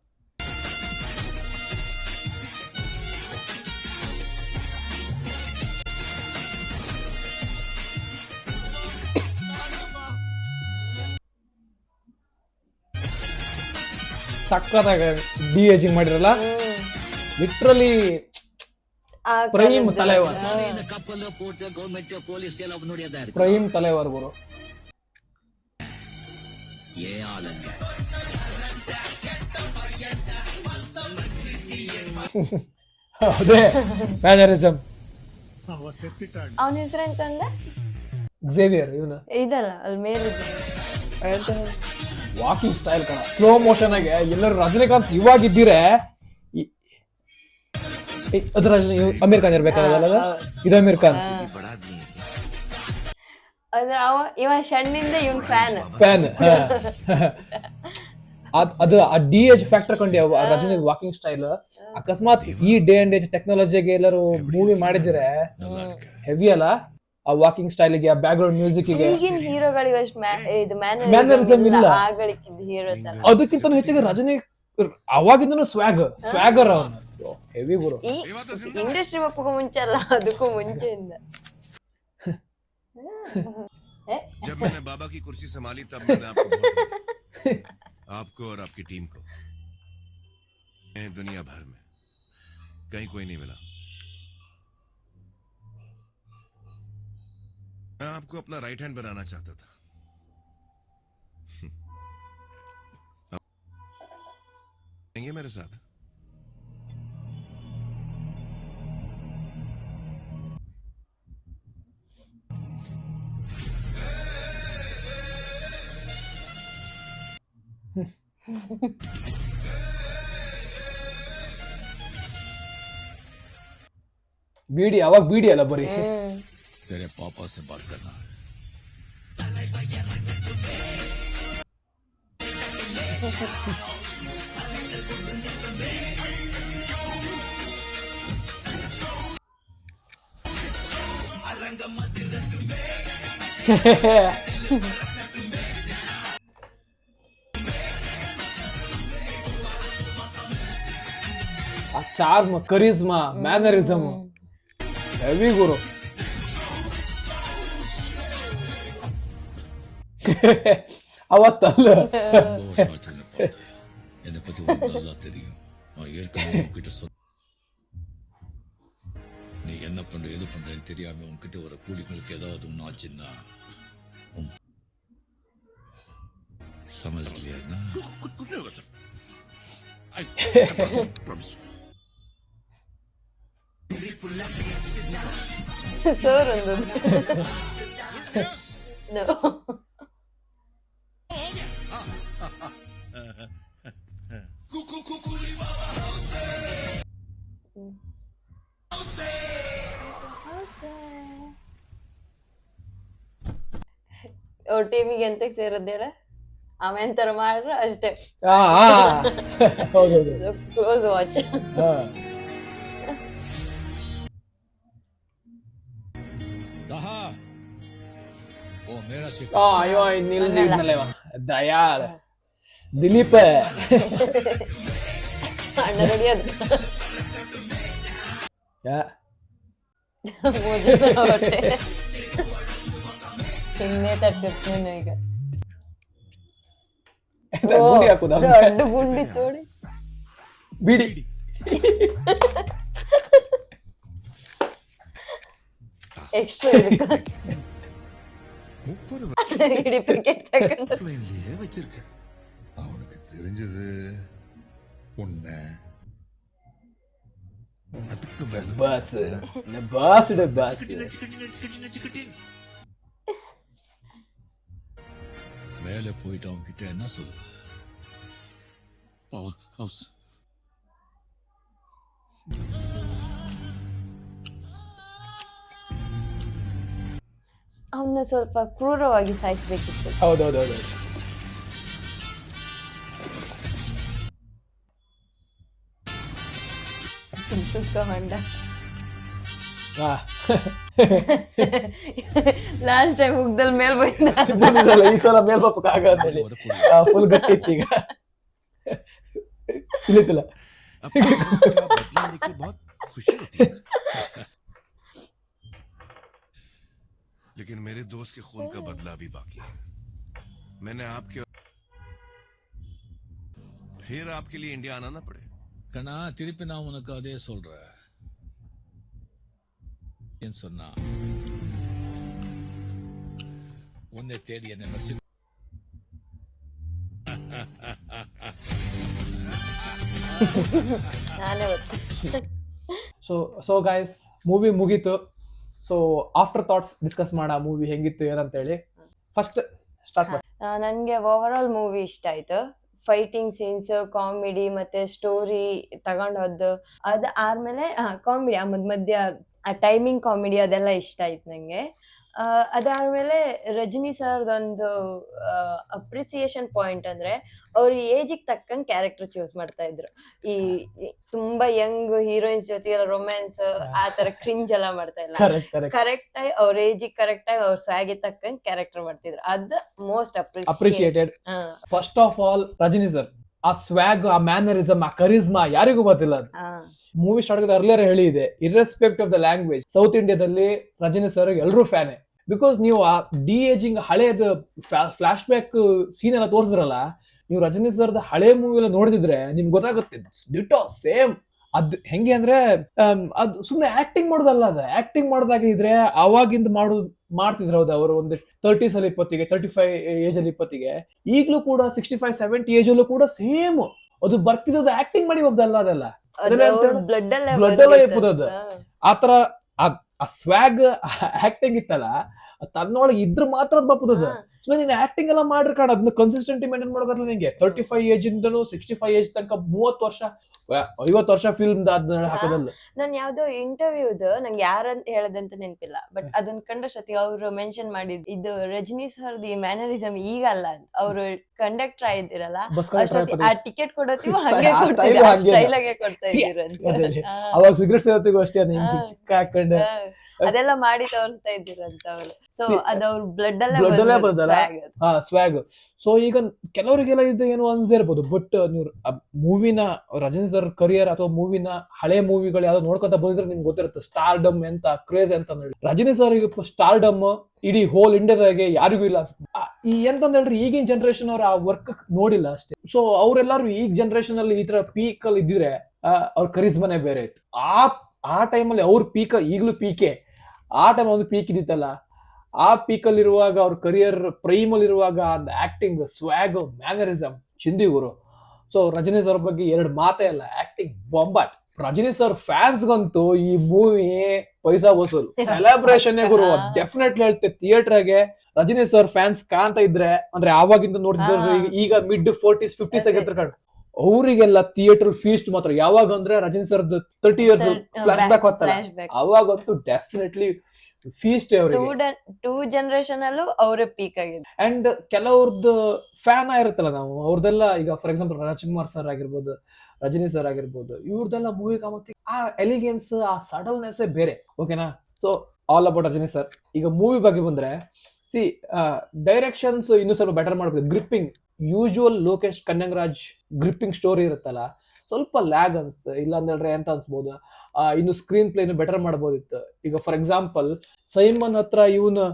ಸಕ್ಕತ್ತಾಗ ಡಿ ಏಜಿಂಗ್ ಮಾಡಿರಲ್ಲ, ಲಿಟ್ರಲಿ ಪ್ರೈಮ್ ತಲೆವರ್. ಕಪ್ಪಲು ಪೋರ್ಟ್ ಗೌರ್ಮೆಂಟ್ ಪೊಲೀಸ್ ಎಲ್ಲ ನೋಡಿಯದ ಪ್ರೈಮ್ ತಲೆವರ್ ಗುರು. ಏ ಆಲಂಗ ಅದೇ ಮ್ಯಾನರಿಸಮ್. ಅವನ ಹೆಸರೆಂತಂದ? ಝೇವಿಯರ್. ಇವನು ಇದಲ್ಲ ಅಲ್ಲಿ ಮೇಲೆ ವಾಕಿಂಗ್ ಸ್ಟೈಲ್ ಕಣ, ಸ್ಲೋ ಮೋಷನ್ ಆಗಿ. ಎಲ್ಲರೂ ರಜನಿಕಾಂತ್ ಇವಾಗ ಇದ್ದೀರೆ, ಅದ್ರ ಅಮೀರ್ ಖಾನ್ ಇರ್ಬೇಕಾಗಲ್ಲ. ಇದು ಅಮೀರ್ ಖಾನ್. ಅದ್ರ ಇವ ಶಣ್ಣಿಂದ ಇವನ್ ಫ್ಯಾನ್. ಅದು ಆ ಡಿ ಏಜ್ ಫ್ಯಾಕ್ಟರ್ ಕೊಂಡು ರಜನಿ ವಾಕಿಂಗ್ ಸ್ಟೈಲ್. ಅಕಸ್ಮಾತ್ ಈ ಡೇ ಅಂಡ್ ಏಜ್ ಟೆಕ್ನಾಲಜಿಗೆ ಎಲ್ಲರೂ ಮೂವಿ ಮಾಡಿದ್ರೆ ಹೆವಿ ಅಲ್ಲ. ಆ ವಾಕಿಂಗ್ ಸ್ಟೈಲ್ ಗೆ, ಆ ಬ್ಯಾಕ್ ಗ್ರೌಂಡ್ ಮ್ಯೂಸಿಕ್ ಗೆ. ಈಗಿನ ಹೀರೋಗಳಿಗೆ ಇದು ಮ್ಯಾನರಿಸಮ್ ಇಲ್ಲ. ಆಗಳಿಕ್ಕಿದ್ದ ಹೀರೋ ತರ. ಅದಕ್ಕಿಂತ ಹೆಚ್ಚಿಗೆ ರಜನಿ ಅವಾಗಿಂದನು ಸ್ವ್ಯಾಗರ್ ಅವನು. ಹೆವಿ ಗುರು. ಈ ಇಂಡಸ್ಟ್ರಿ ಒಪ್ಪಗೂ ಮುಂಚೆ ಅಲ್ಲ, ಅದಕ್ಕೂ ಮುಂಚೆಯಿಂದ. जब मैंने बाबा की कुर्सी संभाली तब मैंने आपको वोट दिया। आपको और आपकी टीम को। दुनिया भर में कहीं कोई नहीं मिला। मैं आपको अपना राइट हैंड बनाना चाहता था। आएंगे मेरे साथ? ಬೀಡಿ ಅವಾಗ ಬೀಡಿ ಅಲ್ಲ ಬರೀ. तेरे पापा से बात करना है. ಆ ಚಾರ್ಮ್, ಕರಿಸ್ಮಾ, ಮ್ಯಾನರಿಸಮ್ ಹೆವಿ ಗುರು. ಅವತ್ತಲ್ಲ ரொம்ப வருஷம் ஆச்சு என்னை பார்த்து. என்னை பத்தி உனக்கு நல்லா தெரியும். நான் ஏற்கனவே உன்கிட்ட சொன்ன, நீ என்ன பண்ற எது பண்றேன்னு தெரியாம உன்கிட்ட வர கூலிங்களுக்கு ஏதாவது ஒண்ணு ஆச்சுன்னா समझ लिया ना? कुछ नहीं होगा सर. I promise. ಸೋರೊಂದು No. OTVಗೆ ಅಂತ ಸೇರಿದ್ದೇರ ಆಮೇಲೆ ಎಂತಾರ ಮಾಡ್ರ ಅಷ್ಟೇ. ಹೌದೌದು. Close watch. कहा वो मेरा शिकार. ಅಯ್ಯೋ ನಿಲ್ಸಿದ್ನಲ್ಲ ಇವ ದಯಾಳ್ ದಿಲೀಪ್ ಅಣ್ಣ ನೋಡಿ ಅದು ಹೊಟ್ಟೆ ಹಿಂಗೆ ತಟ್ಟಿರ್ತೀನಿ ಈಗ. ಗುಂಡಿ ಹಾಕುದ ದೊಡ್ಡ ಗುಂಡಿ ತೋಡಿ ಬಿಡಿ. எக்ஸ்ட்ரா இருக்கு. 30 இடி பிக்கெட் தக்கண்டு லைன்லயே வச்சிருக்க. அவனுக்கு தெரிஞ்சது உன்னை அதுக்கு மேல பஸ் பஸ் பஸ் மேலே போயிட்டு அவங்க கிட்ட என்ன சொல்லுது? Power house. ಅವನ್ನ ಸ್ವಲ್ಪ ಕ್ರೂರವಾಗಿ ಸಾಯಿಸ್ಬೇಕಿತ್ತು. ಹೌದೌದೌದು. ಸುಕ್ಕ ಹೊಂಡ ಲಾಸ್ಟ್ ಟೈಮ್ ಹುಗ್ದಲ್ಲಿ ಮೇಲ್ ಬಂದ ಈ ಸಲ ಮೇಲ್ ಬಪ್ಪಕ್ಕಾಗ ಅಂತೇಳಿ ಫುಲ್ ಗಟ್ಟಿ ಇತ್ತು ಈಗ. ತಿಳಿತಿಲ್ಲ. अपने दोस्त का बदला लेके बहुत खुशी होती है. लेकिन मेरे दोस्त के खून का बदला भी बाकी है. मैंने आपके फिर आपके लिए इंडिया आना ना पड़े. கண்ணா திருப்பி நான் உனக்கு அதே சொல்றேன். ஏன் சொன்னா உன்னை தேடி என்ன மெர்சி ನಾನೇ ಗೊತ್ತು. ಸೊ ಗೈಸ್ ಮೂವಿ ಮುಗೀತು. ಸೊ ಆಫ್ಟರ್ ಥಾಟ್ಸ್ ಡಿಸ್ಕಸ್ ಮಾಡ ಮೂವಿ ಹೆಂಗಿತ್ತು ಏನಂತೇಳಿ. ಫಸ್ಟ್ ಸ್ಟಾರ್ಟ್ ಮಾಡಿ. ನನ್ಗೆ ಓವರ್ ಆಲ್ ಮೂವಿ ಇಷ್ಟ ಆಯ್ತು. ಫೈಟಿಂಗ್ ಸೀನ್ಸ್, ಕಾಮಿಡಿ ಮತ್ತೆ ಸ್ಟೋರಿ ತಗೊಂಡ್ ಹೋದ್ದು ಅದ್ ಆದ್ಮೇಲೆ ಕಾಮಿಡಿ ಮಧ್ಯ ಟೈಮಿಂಗ್ ಕಾಮಿಡಿ ಅದೆಲ್ಲ ಇಷ್ಟ ಆಯ್ತು ನಂಗೆ. ಅದಾದ್ಮೇಲೆ ರಜನಿ ಸರ್ದೊಂದು ಅಪ್ರಿಸಿಯೇಷನ್ ಪಾಯಿಂಟ್ ಅಂದ್ರೆ ಅವ್ರ ಏಜಿಗೆ ತಕ್ಕಂಗೆ ಕ್ಯಾರೆಕ್ಟರ್ ಚೂಸ್ ಮಾಡ್ತಾ ಇದ್ರು. ಈ ತುಂಬಾ ಯಂಗ್ ಹೀರೋಯಿನ್ಸ್ ಜೊತೆ ರೊಮ್ಯಾನ್ಸ್ ಆ ತರ ಕ್ರಿಂಜ್ ಎಲ್ಲ ಮಾಡ್ತಾ ಇಲ್ಲ. ಕರೆಕ್ಟ್ ಆಗಿ ಅವ್ರ ಏಜಿಗೆ ಕರೆಕ್ಟ್ ಆಗಿ ಅವ್ರ ಸ್ವಾಗಿ ತಕ್ಕಂಗೆ ಕ್ಯಾರೆಕ್ಟರ್ ಮಾಡ್ತಿದ್ರು. ಅದ್ most appreciated. First of all Rajini sir ಆ ಸ್ವ್ಯಾಗ್, ಆ ಮ್ಯಾನರಿಸಮ್, ಆ ಕರಿಸ್ಮಾ ಯಾರಿಗೂ ಗೊತ್ತಿಲ್ಲ. ಅದು ಮೂವಿ ಸ್ಟಾರ್ಟ್ ಅರ್ಲಿಯರ್ ಹೇಳಿದೆ, irrespective of the language south ಇಂಡಿಯಾದಲ್ಲಿ ರಜನಿ ಸರ್ ಎಲ್ಲರೂ ಫ್ಯಾನೆ. ಬಿಕಾಸ್ ನೀವು ಆ ಡಿ ಏಜಿಂಗ್ ಹಳೇದ ಫ್ಲಾಶ್ ಬ್ಯಾಕ್ ಸೀನ್ ಎಲ್ಲ ತೋರಿಸಿದ್ರಲ್ಲ, ನೀವು ರಜನಿ ಸರ್ದ ಹಳೆ ಮೂವಿ ಎಲ್ಲ ನೋಡಿದ್ರೆ ನಿಮ್ಗೆ ಗೊತ್ತಾಗುತ್ತೆ ಡಿಟೋ ಸೇಮ್. ಅದ್ ಹೆಂಗೆ ಅಂದ್ರೆ ಅದ್ ಸುಮ್ನೆ ಆಕ್ಟಿಂಗ್ ಮಾಡೋದಲ್ಲ. ಅದ ಆಕ್ಟಿಂಗ್ ಮಾಡೋದಾಗ ಇದ್ರೆ ಅವಾಗಿಂದ ಮಾಡ್ತಿದ್ರು. ಹೌದು, ಅವರು ಒಂದು 30s ಅಲ್ಲಿ 20ಗೆ, 35 ಏಜ್ ಅಲ್ಲಿ 20ಗೆ, ಈಗ್ಲೂ ಕೂಡ 65, 70 ಏಜ್ ಅಲ್ಲೂ ಕೂಡ ಸೇಮ್ ಅದು ಬರ್ತಿದ್ದು. ಆಕ್ಟಿಂಗ್ ಮಾಡಿ ಹೋಗ್ದಲ್ಲ, ಅದೆಲ್ಲ ಬ್ಲಡ್ ಎಲ್ಲ ಇಪ್ಪುದದು. ಆತರ ಆ ಸ್ವ್ಯಾಗ್ ಆಕ್ಟಿಂಗ್ ಇತ್ತಲ್ಲ, ತನ್ನೊಳಗೆ ಇದ್ರ ಮಾತ್ರ ಬಪ್ಪುದದು. ಸೊ ನೀನ್ ಆಕ್ಟಿಂಗ್ ಎಲ್ಲ ಮಾಡ್ರಿ ಕಾಣ, ಅದನ್ನ ಕನ್ಸಿಸ್ಟೆಂಟಿ ಮೇಂಟೈನ್ ಮಾಡೋಕಲ್ಲ ನಿಂಗೆ 35 ಏಜ್ ಇಂದನು 65 ಏಜ್ ತನಕ 30 ವರ್ಷ 50 ವರ್ಷ ಫಿಲ್ಮ್ ಹಾಕೋದಲ್ಲ. ನಾನ್ ಯಾವ್ದೋ ಇಂಟರ್ವ್ಯೂದು ನಂಗೆ ಯಾರಂತ ಹೇಳದಂತ ನೆನಪಿಲ್ಲ, ಬಟ್ ಅದನ್ನ ಕಂಡಷ್ಟೊತ್ತಿಗೆ ಅವ್ರು ಮೆನ್ಷನ್ ಮಾಡಿದ್ ಇದು ರಜನಿ ಸರ್ದು ಈ ಮ್ಯಾನರಿಸಮ್ ಈಗ ಅಲ್ಲ ಅಂತ. ಅವ್ರು ಕಂಡಕ್ಟರ್ ಆಗಿದ್ದೀರಲ್ಲ ಆ ಟಿಕೆಟ್ ಕೊಡೋತಿಗೂ ಹಂಗೆ ಸ್ಟೈಲ್ ಆಗಿ ಕೊಡ್ತಾ ಇದ್ದೀರ ಅಂತ. ಅವಾಗ ಸಿಗರೇಟ್ ಸೇವತ್ತಿಗೂ ಅಷ್ಟೇ ಚಿಕ್ಕ ಹಾಕೊಂಡೆ ಅದೆಲ್ಲ ಮಾಡಿ ತೋರಿಸ್ತಾ ಇದ್ದೀರಂತ ಅವ್ರು. ಸೊ ಅದ್ ಅವ್ರ ಬ್ಲಡ್ ಅಲ್ಲೇ ಬಂದಲ್ಲ ಸ್ವ್ಯಾಗ್. ಸೊ ಈಗ ಕೆಲವರಿಗೆಲ್ಲ ಇದು ಏನು ಅನ್ಸದೇ ಇರ್ಬೋದು, ಬಟ್ ನೀವು ಮೂವಿನ ರಜನಿ ಸರ್ ಕರಿಯರ್ ಅಥವಾ ಮೂವಿನ ಹಳೆ ಮೂವಿಗಳು ಯಾವ್ದು ನೋಡ್ಕೊತಾ ಬಂದಿದ್ರೆ ನಿಮ್ಗೆ ಗೊತ್ತಿರುತ್ತೆ ಸ್ಟಾರ್ಡಮ್ ಎಂತ ಕ್ರೇಜ್ ಅಂತ ಹೇಳಿ. ರಜನಿ ಸರ್ ಸ್ಟಾರ್ಡಮ್ ಇಡೀ ಹೋಲ್ ಇಂಡಿಯಾದಾಗೆ ಯಾರಿಗೂ ಇಲ್ಲ ಅನ್ಸುತ್ತೆ. ಈ ಎಂತಂದ ಹೇಳ್ರಿ ಈಗಿನ ಜನರೇಷನ್ ಅವ್ರ ಆ ವರ್ಕ್ ನೋಡಿಲ್ಲ ಅಷ್ಟೇ. ಸೊ ಅವ್ರೆಲ್ಲಾರು ಈಗ ಜನರೇಷನ್ ಅಲ್ಲಿ ಈ ತರ ಪೀಕ್ ಅಲ್ಲಿ ಇದ್ದಿದ್ರೆ ಅವ್ರ ಕರಿಸ್ಮನೆ ಬೇರೆ ಇತ್ತು. ಆ ಟೈಮಲ್ಲಿ ಅವ್ರ ಪೀಕ್ ಈಗಲೂ ಪೀಕೆ, ಆ ಟೈಮ್ ಒಂದು ಪೀಕ್ ಇದ್ದಿತ್ತಲ್ಲ, ಆ ಪೀಕ್ ಅಲ್ಲಿ ಇರುವಾಗ ಅವ್ರ ಕರಿಯರ್ ಪ್ರೈಮ್ ಅಲ್ಲಿ ಇರುವಾಗ ಆಕ್ಟಿಂಗ್ ಸ್ವ್ಯಾಗ್ ಮ್ಯಾನರಿಸಮ್ ಚಿಂದಿ ಗುರು. ಸೊ ರಜನಿ ಸರ್ ಬಗ್ಗೆ ಎರಡು ಮಾತೇ ಅಲ್ಲ, ಆಕ್ಟಿಂಗ್ ಬೊಂಬಾಟ್. ರಜನಿ ಸರ್ ಫ್ಯಾನ್ಸ್ ಗಂತೂ ಈ ಮೂವಿ ಪೈಸಾ ವಸೂಲ್ ಸೆಲೆಬ್ರೇಷನ್ ಗುರು. ಡೆಫಿನೆಟ್ಲಿ ಹೇಳ್ತೆ ಥಿಯೇಟರ್ಗೆ ರಜನಿ ಸರ್ ಫ್ಯಾನ್ಸ್ ಕಾಣ್ತಾ ಇದ್ರೆ ಅಂದ್ರೆ ಆವಾಗಿಂದ ನೋಡ್ತಿದ್ರೆ ಈಗ ಮಿಡ್ 40s 50s ಆಗಿರ್ತಾರೆ ಅವರಿಗೆಲ್ಲ ಥಿಯೇಟರ್ ಫೀಸ್ಟ್ ಮಾತ್ರ. ಯಾವಾಗ ಅಂದ್ರೆ ರಜನಿ ಸರ್ದು 30 years ಫ್ಲಾಶ್ ಬ್ಯಾಕ್ ಹೋಗ್ತಲ್ಲ ಅವಾಗಂತೂ ಡೆಫಿನೆಟ್ಲಿ ಫೀಸ್ಟ್ ಅವ್ರಿಗೆ. 2 ಜನರೇಷನ್ ಅಲ್ಲೂ ಅವರೇ ಪೀಕ್ ಆಗಿದೆ. ಅಂಡ್ ಕೆಲವ್ರದ್ದು ಫ್ಯಾನ್ ಆಗಿರುತ್ತಲ್ಲ ನಾವು ಅವ್ರದೆಲ್ಲ, ಈಗ ಫಾರ್ ಎಕ್ಸಾಂಪಲ್ ರಾಜ್ಕುಮಾರ್ ಸರ್ ಆಗಿರ್ಬೋದು, ರಜನಿ ಸರ್ ಆಗಿರ್ಬೋದು, ಇವ್ರದೆಲ್ಲ ಮೂವಿ ಕಾಮತ್ತಿ ಆ ಎಲಿಗೆನ್ಸ್ ಆ ಸಡಲ್ನೆಸ್ ಬೇರೆ. ಓಕೆನಾ? So all about Rajini sir. ಈಗ ಮೂವಿ ಬಗ್ಗೆ ಬಂದ್ರೆ ಡೈರೆಕ್ಷನ್ಸ್ ಇನ್ನೂ ಸ್ವಲ್ಪ ಬೆಟರ್ ಮಾಡ್ಬೇಕು. Gripping usual Lokesh Kanagaraj gripping story ಇರುತ್ತಲ್ಲ ಸ್ವಲ್ಪ ಲ್ಯಾಗ್ ಅನ್ಸುತ್ತೆ. ಇಲ್ಲ ಅಂದ್ರೆ ಎಂತ ಅನ್ಸ್ಬೋದು, ಇನ್ನು ಸ್ಕ್ರೀನ್ ಪ್ಲೇನು ಬೆಟರ್ ಮಾಡ್ಬೋದಿತ್ತು. ಈಗ ಫಾರ್ ಎಕ್ಸಾಂಪಲ್ ಸೈಮನ್ ಹತ್ರ ಇವನು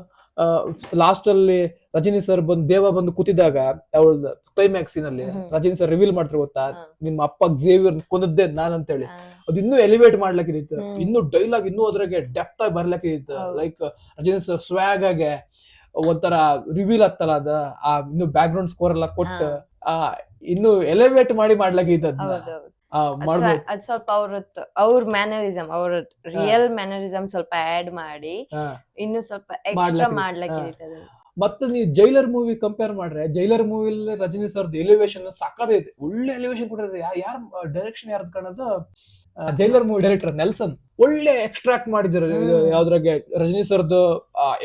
ಲಾಸ್ಟ್ ಅಲ್ಲಿ ರಜನಿ ಸರ್ ದೇವ ಬಂದು ಕೂತಿದಾಗ ಅವಳ ಕ್ಲೈಮ್ಯಾಕ್ಸ್ ಸೀನಲ್ಲಿ ರಜನಿ ಸರ್ ರಿವೀಲ್ ಮಾಡ್ತಾರೆ ಗೊತ್ತಾ, ನಿಮ್ಮ ಅಪ್ಪ ಝೇವಿಯರ್ ಕೊಂದದ್ದೇ ನಾನ್ ಅಂತೇಳಿ. ಅದು ಇನ್ನೂ ಎಲಿವೇಟ್ ಮಾಡ್ಲಕ್ಕಿತ್ತು, ಇನ್ನು ಡೈಲಾಗ್ ಇನ್ನೂ ಅದ್ರಾಗೆ ಡೆಪ್ತ್ ಆಗಿ ಬರ್ಲಕ್ಕಿತ್ತು. ಲೈಕ್ ರಜನಿ ಸರ್ ಸ್ವ್ಯಾಗ್ ಆಗಿ ಒಂಥರ ರಿವೀಲ್ ಆಗ್ತಲ್ಲ ಅದ ಇನ್ನು ಬ್ಯಾಕ್ ಗ್ರೌಂಡ್ ಸ್ಕೋರ್ ಎಲ್ಲ ಕೊಟ್ಟು ಇನ್ನು ಎಲಿವೇಟ್ ಮಾಡ್ಲಕ್ಕಿತ್ತು ಅದನ್ನ ಮಾಡ್ಬೋದು. ಅದ್ ಸ್ವಲ್ಪ ಅವ್ರ ಮ್ಯಾನರಿಸಮ್ ಅವ್ರ ರಿಯಲ್ ಮ್ಯಾನರಿಸಮ್ ಸ್ವಲ್ಪ ಆಡ್ ಮಾಡಿ ಇನ್ನು ಸ್ವಲ್ಪ ಎಕ್ಸ್ಟ್ರಾ ಮಾಡ್ಲಕ್ಕೆ. ಮತ್ತೆ ನೀವು ಜೈಲರ್ ಮೂವಿ ಕಂಪೇರ್ ಮಾಡ್ರೆ, ಜೈಲರ್ ಮೂವಿಲಿ ರಜನಿ ಸರ್ದು ಎಲಿವೇಶನ್ ಸಾಕಾದೈತೆ, ಒಳ್ಳೆ ಎಲಿವೇಶನ್ ಕೊಟ್ಟಿದ್ರೆ. ಯಾರ್ ಡೈರೆಕ್ಷನ್ ಯಾರ್ದು ಕಾಣೋದು, ಜೈಲರ್ ಮೂವಿ ಡೈರೆಕ್ಟರ್ ನೆಲ್ಸನ್ ಒಳ್ಳೆ ಎಕ್ಸ್ಟ್ರಾಕ್ಟ್ ಮಾಡಿದ್ರು. ಯಾವ್ದ್ರಾಗೆ ರಜನಿ ಸರ್ದು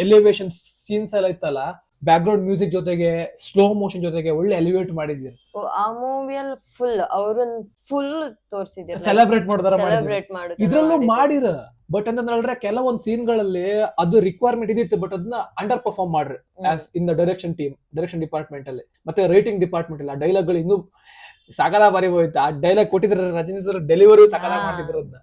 ಎಲಿವೇಶನ್ ಸೀನ್ಸ್ ಎಲ್ಲ ಇತ್ತಲ್ಲ, ಬ್ಯಾಕ್ ಗ್ರೌಂಡ್ ಮ್ಯೂಸಿಕ್ ಜೊತೆಗೆ ಸ್ಲೋ ಮೋಷನ್ ಜೊತೆಗೆ ಒಳ್ಳೆ ಎಲಿವೇಟ್ ಮಾಡಿದ್ರು. ಆ ಮೂವಿಯಲ್ಲಿ ಫುಲ್ ತೋರಿಸಿದ್ರು, ಸೆಲೆಬ್ರೇಟ್ ಇದ್ರಲ್ಲೂ ಮಾಡಿರ. ಬಟ್ ಅಂತಂದ್ರೆ ಕೆಲವೊಂದ್ ಸೀನ್ಗಳಲ್ಲಿ ಅದು ರಿಕ್ವೈರ್ಮೆಂಟ್ ಇದಿತ್ತು, ಬಟ್ ಅದನ್ನ ಅಂಡರ್ ಪರ್ಫಾರ್ಮ್ ಮಾಡ್ರಿ as in the direction department ಅಲ್ಲಿ. ಮತ್ತೆ ರೈಟಿಂಗ್ ಡಿಪಾರ್ಟ್ಮೆಂಟ್ ಅಲ್ಲಿ ಆ ಡೈಲಾಗ್ ಗಳು ಇನ್ನೂ ಸಕಾಲ ಬಾರಿ ಹೋಯ್ತು. ಆ ಡೈಲಾಗ್ ಕೊಟ್ಟಿದ್ರೆ ರಜನಿ ಸರ್ ಡೆಲಿವರಿ ಸಕಾಲ ಮಾಡ್ತಿದ್ರು ಅದನ್ನ.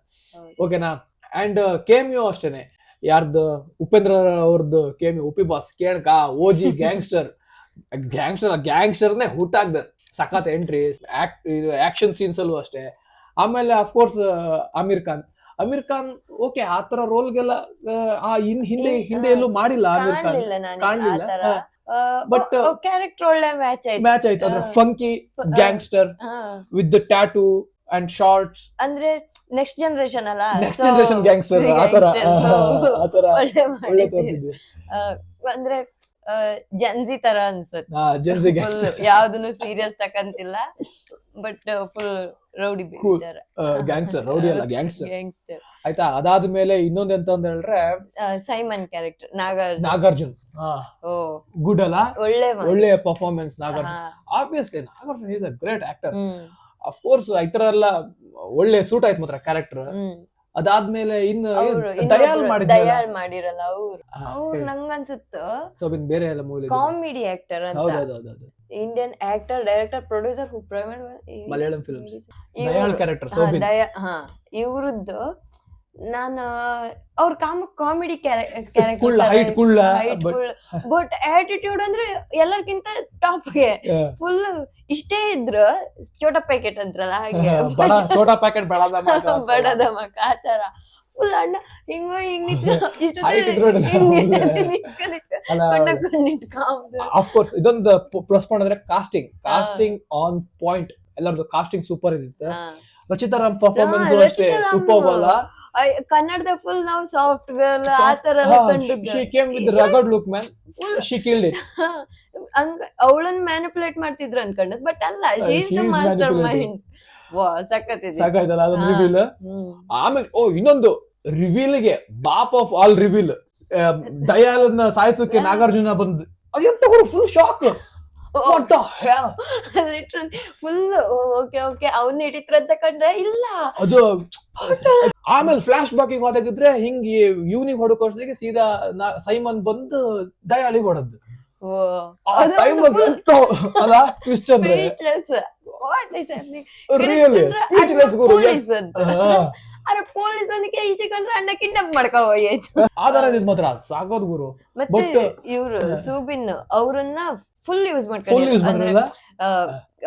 ಓಕೆನಾ? ಅಂಡ್ ಕೇಮಿಯೋ ಅಷ್ಟೇನೆ, ಯಾರ್ದು ಉಪೇಂದ್ರ ಅವ್ರದ್ದು ಕೇಮಿಯೋ, ಉಪಿ ಬಾಸ್ ಕೇಳ್ಕ ಓಜಿ ಗ್ಯಾಂಗ್ಸ್ಟರ್ನೇ ಹುಟ್ಟಾಗ್ದ ಸಖತ್ ಎಂಟ್ರಿ, ಆಕ್ಷನ್ ಸೀನ್ಸ್ ಅಲ್ಲೂ ಅಷ್ಟೇ. ಆಮೇಲೆ ಅಫ್ಕೋರ್ಸ್ ಅಮೀರ್ ಖಾನ್ ಓಕೆ ಆತರ ರೋಲ್ಗೆಲ್ಲ ಹಿಂದೆ ಎಲ್ಲೂ ಮಾಡಿಲ್ಲ ಅಮೀರ್ ಖಾನ್, ಕಾಣ್ಲಿಲ್ಲ. ಬಟ್ ಕ್ಯಾರೆಕ್ಟರ್ ಒಳ್ಳೆ ಮ್ಯಾಚ್ ಆಯ್ತು ಅಂದ್ರೆ funky gangster with the tattoo and shorts. ಅಂದ್ರೆ ನೆಕ್ಸ್ಟ್ ಜನರೇಷನ್ ಅಲ್ಲ, ನೆಕ್ಸ್ಟ್ ಜನರೇಷನ್ ಗ್ಯಾಂಗ್ಸ್ಟರ್ ಆತರ ಒಳ್ಳೆ ತೋರಿಸಿದ್ವಿ. ಅಂದ್ರೆ ಜನ್ಸಿ ತರ ಅನ್ಸುತ್ತೆ, ಜನ್ಸಿ ಗ್ಯಾಂಗ್ಸ್ಟರ್ ಯಾವ್ದನ್ನು ಸೀರಿಯಸ್ ತಕಂತಿಲ್ಲ, but full rowdy gangster, rowdy ಅಲ್ಲ ಗ್ಯಾಂಗ್ಸ್ಟರ್ ಆಯ್ತಾ. ಅದಾದ್ಮೇಲೆ ಇನ್ನೊಂದ್ ಎಂತ ಅಂತ ಹೇಳಿದ್ರೆ ಸೈಮನ್ ಕ್ಯಾರೆಕ್ಟರ್ ನಾಗಾರ್ಜುನ್ ಗುಡ್ ಅಲ್ಲ, ಒಳ್ಳೆ performance Nagarjun. Obviously Nagarjun is a great actor. Of course ಈ ತರ ಎಲ್ಲ ಒಳ್ಳೆ ಸೂಟ್ ಆಯ್ತು ಮಾತ್ರ ಕ್ಯಾರೆಕ್ಟರ್. ಅದಾದ್ಮೇಲೆ ಇನ್ನು ದಯಾಳ್ ಮಾಡಿರಲ್ಲ ಅವ್ರು ನಂಗನ್ಸುತ್ತ ಸೊ ಬೇರೆ ಎಲ್ಲ ಮೂವಿ ಕಾಮಿಡಿ ಆಕ್ಟರ್ ಅಂತ. Indian actor, director, producer Malayalam films Dayal character ಇವ್ರದ್ದು. ನಾನು ಅವ್ರ ಕಾಮಿಡಿ ಬಟ್ ಆಟಿಟ್ಯೂಡ್ ಅಂದ್ರೆ ಎಲ್ಲರಿಗಿಂತ ಟಾಪ್ಗೆ ಫುಲ್ ಇಷ್ಟೇ ಇದ್ರು. ಚೋಟಾ ಪ್ಯಾಕೆಟ್ ಅಂತಾರಲ್ಲ ಹಾಗೆ, ಚೋಟಾ ಪ್ಯಾಕೆಟ್ ಬಡದ ಮಕ್ಕ ಆತರ ಫುಲ್ ಅಣ್ಣ ಹಿಂಗ ಅಫ್ಕೋರ್ಸ್ ಇದೊಂದು ಪ್ಲಸ್ ಪಾಯಿಂಟ್ ಅಂದ್ರೆ ಕಾಸ್ಟಿಂಗ್ ಆನ್ ಪಾಯಿಂಟ್. ಎಲ್ಲರದ್ದು ಕಾಸ್ಟಿಂಗ್ ಸೂಪರ್ ಇರುತ್ತೆ. ರಚಿತಾ ರಾಮ್ ಪರ್ಫಾರ್ಮೆನ್ಸ್ ಅಷ್ಟೇ ಸೂಪರ್ ಅಲ್ಲ. ಕನ್ನಡದ ಫುಲ್ ನಾವು ಸಾಫ್ಟ್ ಗರ್ಲ್ ಆತರ she came with the rugged look man, she killed it. ಅವಳನ್ನ ಮ್ಯಾನಿಪುಲೇಟ್ ಮಾಡ್ತಿದ್ರು ಅನ್ಕೊಂಡ್ ಬಟ್ ಅಲ್ಲ she is the She is master manipulating. Mind. ವಾ ಸಖತ್ತಿದೆ. ಸಾಕಾಯ್ತಲ್ಲ ಅದೊಂದು ಹಾ. ರಿವೀಲ್. ಹ್ಮ್. ಆಮೇಲೆ ಇನ್ನೊಂದು ರಿವೀಲ್ಗೆ ಬಾಪ್ ಆಫ್ ಆಲ್ ರಿವೀಲ್, ದಯಾಳನ್ನ ಸಾಯಿಸೋಕೆ ನಾಗಾರ್ಜುನ ಬಂದ್ ಅದೆಂತ full shock. What the hell? Literally full okay ಅವ್ನ ಹಿಡಿತ್ರ ಅಂತ ಕಂಡ್ರೆ ಇಲ್ಲ ಅದು ಆಮೇಲೆ ಫ್ಲಾಶ್ ಬ್ಯಾಕ್ ಹೋದಾಗಿದ್ರೆ ಹಿಂಗೆ ಇವ್ನಿಗೆ ಹೊಡಕೋರ್ಸಿಗೆ ಸೀದಾ ಸೈಮನ್ ಬಂದು ದಯಾಳಿಗೆ ಹೊಡದ್ದು. ಆ ಟೈಮ್ ಅಲ್ಲ ಟ್ವಿಸ್ಟ್ ಅಂದ್ರೆ speechless. What is happening? Really speechless Guru. Police ಅಂತ ಅರೆ ಪೊಲೀಸ್ ಅನ್ನಕ್ಕೆ ಈಚೆ ಕಂಡ್ರೆ ಅಣ್ಣ ಕಿಡ್ನಾಪ್ ಮಾಡ್ಕೊ ಹೋಯ್ತು. ಆಧಾರ ಇದ್ ಮಾತ್ರ ಸಾಕೋದ್ ಗುರು. ಮತ್ತೆ ಇವ್ರು ಸೂಬಿನ್ ಅವ್ರನ್ನ ಫುಲ್ ಯೂಸ್ ಫುಲ್ ಯೂಸ್ ಮಾಡಿರಲ್ಲ,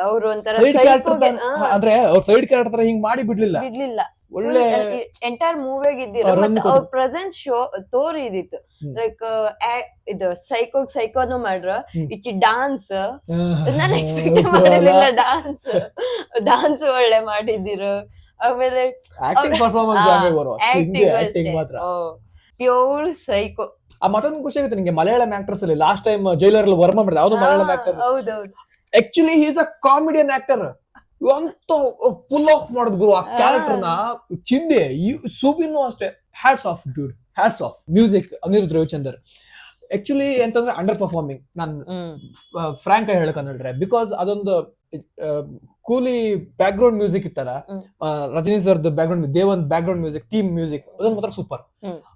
ಅವ್ರು ಒಂಥರ ಸೈಡ್ psycho ಗೆ, ಕ್ಯಾರೆಕ್ಟರ್ ಅಂದ್ರೆ ಅವ್ರ ಸೈಡ್ ಕ್ಯಾರೆಕ್ಟರ್ ತರ ಹಿಂಗ್ ಮಾಡಿ ಬಿಡ್ಲಿಲ್ಲ. ಬಿಡ್ಲಿಲ್ಲ. ಒಳ್ಳೆ ಎಂಟೈರ್ ಮೂವಿಯಾಗ ಇದ್ದಿರ run ಮತ್ತೆ ಕೊಟ್ರು. ಅವ್ರ ಪ್ರೆಸೆನ್ಸ್ ಶೋ ತೋರಿದಿತ್ತು. ಲೈಕ್ ಇದು ಸೈಕೋನು ಮಾಡ್ರ ಇಚ್ಚಿ ಡಾನ್ಸ್ ನಾನು ಎಕ್ಸ್ಪೆಕ್ಟ್ ಮಾಡಿರ್ಲಿಲ್ಲ. ಡಾನ್ಸ್ ಒಳ್ಳೆ ಮಾಡಿದಿರು. ಆಮೇಲೆ ಆಕ್ಟಿಂಗ್ ಪರ್ಫಾರ್ಮೆನ್ಸ್ ಆಕ್ಟಿಂಗ್ ಮಾತ್ರ ಪ್ಯೂರ್ ಸೈಕೋ. ಆ ಮತ್ತೊಂದು ಖುಷಿ ಆಗುತ್ತೆ ನಿಂಗೆ ಮಲಯಾಳಂ ಆಕ್ಟರ್ಸ್ ಅಲ್ಲಿ ಲಾಸ್ಟ್ ಟೈಮ್ ಜೈಲರ್ ಅಲ್ಲಿ ವರ್ಮ ಮಾಡಿದ ಅವನು ಮಲಯಾಳಂ ಆಕ್ಟರ್. ಹೌದೌದು. Actually he is a comedian actor. ಅಂತ ಫುಲ್ ಆಫ್ ಮಾಡಿದ್ ಗುರು ಆ ಕ್ಯಾರೆಕ್ಟರ್ ನ. ಚಿಂದೆ ಸುಬಿನ್ನು ಅಷ್ಟೇ hats off dude, hats off. Music Anirudh Ravichander actually ಎಂತಂದ್ರೆ ಅಂಡರ್ ಪರ್ಫಾರ್ಮಿಂಗ್ ನಾನು ಫ್ರಾಂಕ್ ಆಗಿ ಹೇಳಕಂದ್ರೆ. ಬಿಕಾಸ್ ಅದೊಂದು ಕೂಲಿ ಬ್ಯಾಕ್ ಗ್ರೌಂಡ್ ಮ್ಯೂಸಿಕ್ ಇತ್ತಲ್ಲ, ರಜನಿ ಸರ್ದ್ ಬ್ಯಾಕ್ ಗ್ರೌಂಡ್, ದೇವನ್ background music, theme music ಅದನ್ನ ಮಾತ್ರ ಸೂಪರ್.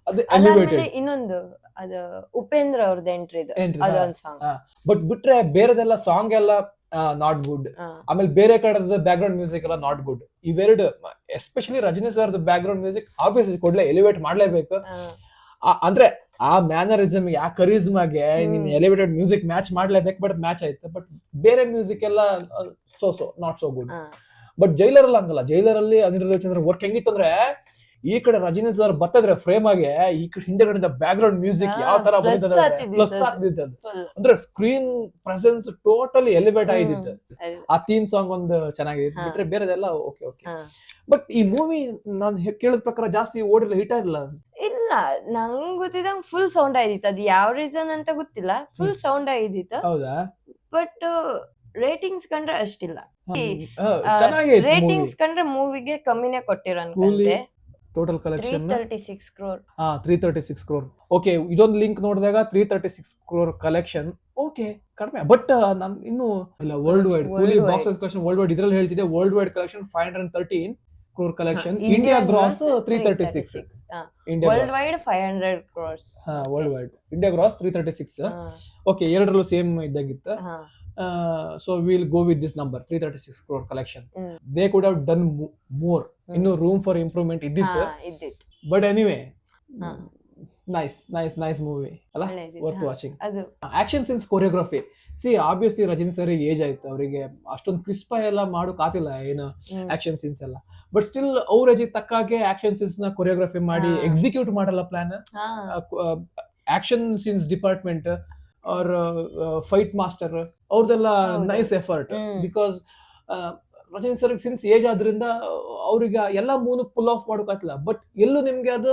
ಅದು ಎಲಿವೇಟೆಡ್. ಇನ್ನೊಂದು ಅದು ಉಪೇಂದ್ರ ಅವ್ರದ್ದು ಎಂಟ್ರಿ ಅದೊಂದು ಸಾಂಗ್. ಬಟ್ ಬಿಟ್ರೆ ಬೇರೆದೆಲ್ಲ ಸಾಂಗ್ ಎಲ್ಲ ನಾಟ್ ಗುಡ್. ಆಮೇಲೆ ಬೇರೆ ಕಡೆ ಬ್ಯಾಕ್ ಗ್ರೌಂಡ್ ಮ್ಯೂಸಿಕ್ ಎಲ್ಲ ನಾಟ್ ಗುಡ್. ಇವೆರಡು especially Rajini sir background music obviously ಕೊಡ್ಲೇ ಎಲಿವೇಟ್ ಮಾಡ್ಲೇಬೇಕು. ಅಂದ್ರೆ ಆ ಮ್ಯಾನರಿಸಮ್ ಆ ಕರಿಸ್ಮಾಗೆ ನೀನ್ ಎಲಿವೇಟೆಡ್ ಮ್ಯೂಸಿಕ್ ಮ್ಯಾಚ್ ಮಾಡ್ಲೇಬೇಕು. ಬಟ್ ಮ್ಯಾಚ್ ಆಯ್ತು. ಬಟ್ ಬೇರೆ ಮ್ಯೂಸಿಕ್ ಎಲ್ಲ so not so good. But Jailer ಅಲ್ಲಿ ಹಂಗಲ್ಲ. ಜೈಲರ್ ಅಲ್ಲಿ ಅನಿರುದ್ಧ ರವಿಚಂದ್ರ ವರ್ಕ್ ಹೆಂಗಿತ್ತು ಅಂದ್ರೆ ಈ ಕಡೆ ರಜನಿ ಸರ್ ಬತ್ತದ್ರೆ ಫ್ರೇಮ್ ಆಗಿ ಈ ಕಡೆ ಹಿಂದೆಗಡೆ ಬ್ಯಾಕ್ ಗ್ರೌಂಡ್ ಮ್ಯೂಸಿಕ್ ಯಾವ ತರ ಪ್ಲಸ್ ಆಗ್ತಿತ್ತು. ಅಂದ್ರೆ ಸ್ಕ್ರೀನ್ ಪ್ರೆಸೆನ್ಸ್ ಟೋಟಲಿ ಎಲಿವೇಟ್ ಆಗಿತ್ತು. ಆ ಥೀಮ್ ಸಾಂಗ್ ಒಂದು ಚೆನ್ನಾಗಿತ್ತು. ಬಿಟ್ರೆ ಬೇರೆದೆಲ್ಲ ಓಕೆ ಓಕೆ. ಬಟ್ ಈ ಮೂವಿ ನಾನು ಕೇಳಿದ ಪ್ರಕಾರ ಜಾಸ್ತಿ ಓಡಿಲ್ಲ, ಹಿಟ್ ಆಗಿಲ್ಲ. ಇಲ್ಲ ನಂಗ್ ಗೊತ್ತಿದ್ದಂಗ್ ಫುಲ್ ಸೌಂಡ್ ಆಗಿತ್ತು. ಅದು ಯಾವ ರೀಸನ್ ಅಂತ ಗೊತ್ತಿಲ್ಲ, ಫುಲ್ ಸೌಂಡ್ ಆಗಿತ್ತು. ಹೌದಾ? ಬಟ್ ರೇಟಿಂಗ್ಸ್ ಕಂಡ್ರೆ ಅಷ್ಟಿಲ್ಲ. ಚೆನ್ನಾಗಿ ರೇಟಿಂಗ್ಸ್ ಕಂಡ್ರೆ ಮೂವಿಗೆ ಕಮ್ಮಿನೇ ಕೊಟ್ಟಿರೋ ಅನ್ಕೊಂಡೆ. Total collection 336 crore. 336 crore. Okay, ಇದೊಂದು ಲಿಂಕ್ ನೋಡಿದಾಗ 336 crore ಕಲೆಕ್ಷನ್ ಓಕೆ ಕಡಿಮೆ. ಬಟ್ ನಾನು ಇನ್ನು ಇಲ್ಲ worldwide Coolie box office collection worldwide ಇದ್ರಲ್ಲಿ ಹೇಳ್ತಿದ್ದೆ. Worldwide collection 513 crore collection. India gross 336. India worldwide 500 crores. Worldwide. India gross 336. Okay, ಎರಡರಲ್ಲೂ same ಇದ್ದಾಗಿತ್ತು. So we'll go with this number 336 crore collection. They could have done more. ಇನ್ನು room for improvement ಇದ್ದಿತ್ತು. But anyway nice movie ಅಲ್ಲ, worth watching. Action scenes, choreography. See obviously Rajini sir age ಆಯ್ತು, ಅವರಿಗೆ ಅಷ್ಟೊಂದು crisp ಎಲ್ಲ ಮಾಡೋಕ್ ಆತಿಲ್ಲ ಏನು ಆಕ್ಷನ್ ಸೀನ್ಸ್ ಎಲ್ಲ. ಬಟ್ ಸ್ಟಿಲ್ ಅವ್ರ ಏಜಿಗೆ ತಕ್ಕಾಗೆ ಆಕ್ಷನ್ ಸೀನ್ಸ್ ನ ಕೊರಿಯೋಗ್ರಫಿ ಮಾಡಿ ಎಕ್ಸಿಕ್ಯೂಟ್ ಮಾಡಲ್ಲ ಪ್ಲಾನ್. ಆಕ್ಷನ್ ಸೀನ್ಸ್ ಡಿಪಾರ್ಟ್ಮೆಂಟ್ ಅವ್ರ ಫೈಟ್ ಮಾಸ್ಟರ್ ಅವ್ರದೆಲ್ಲ nice effort. Because Rajini sir since age ಆದ್ರಿಂದ ಅವ್ರಿಗೆ ಎಲ್ಲ ಮೂನು ಪುಲ್ ಆಫ್ ಮಾಡೋಕಾಗ್ತಿಲ್ಲ. ಬಟ್ ಎಲ್ಲೂ ನಿಮ್ಗೆ ಅದು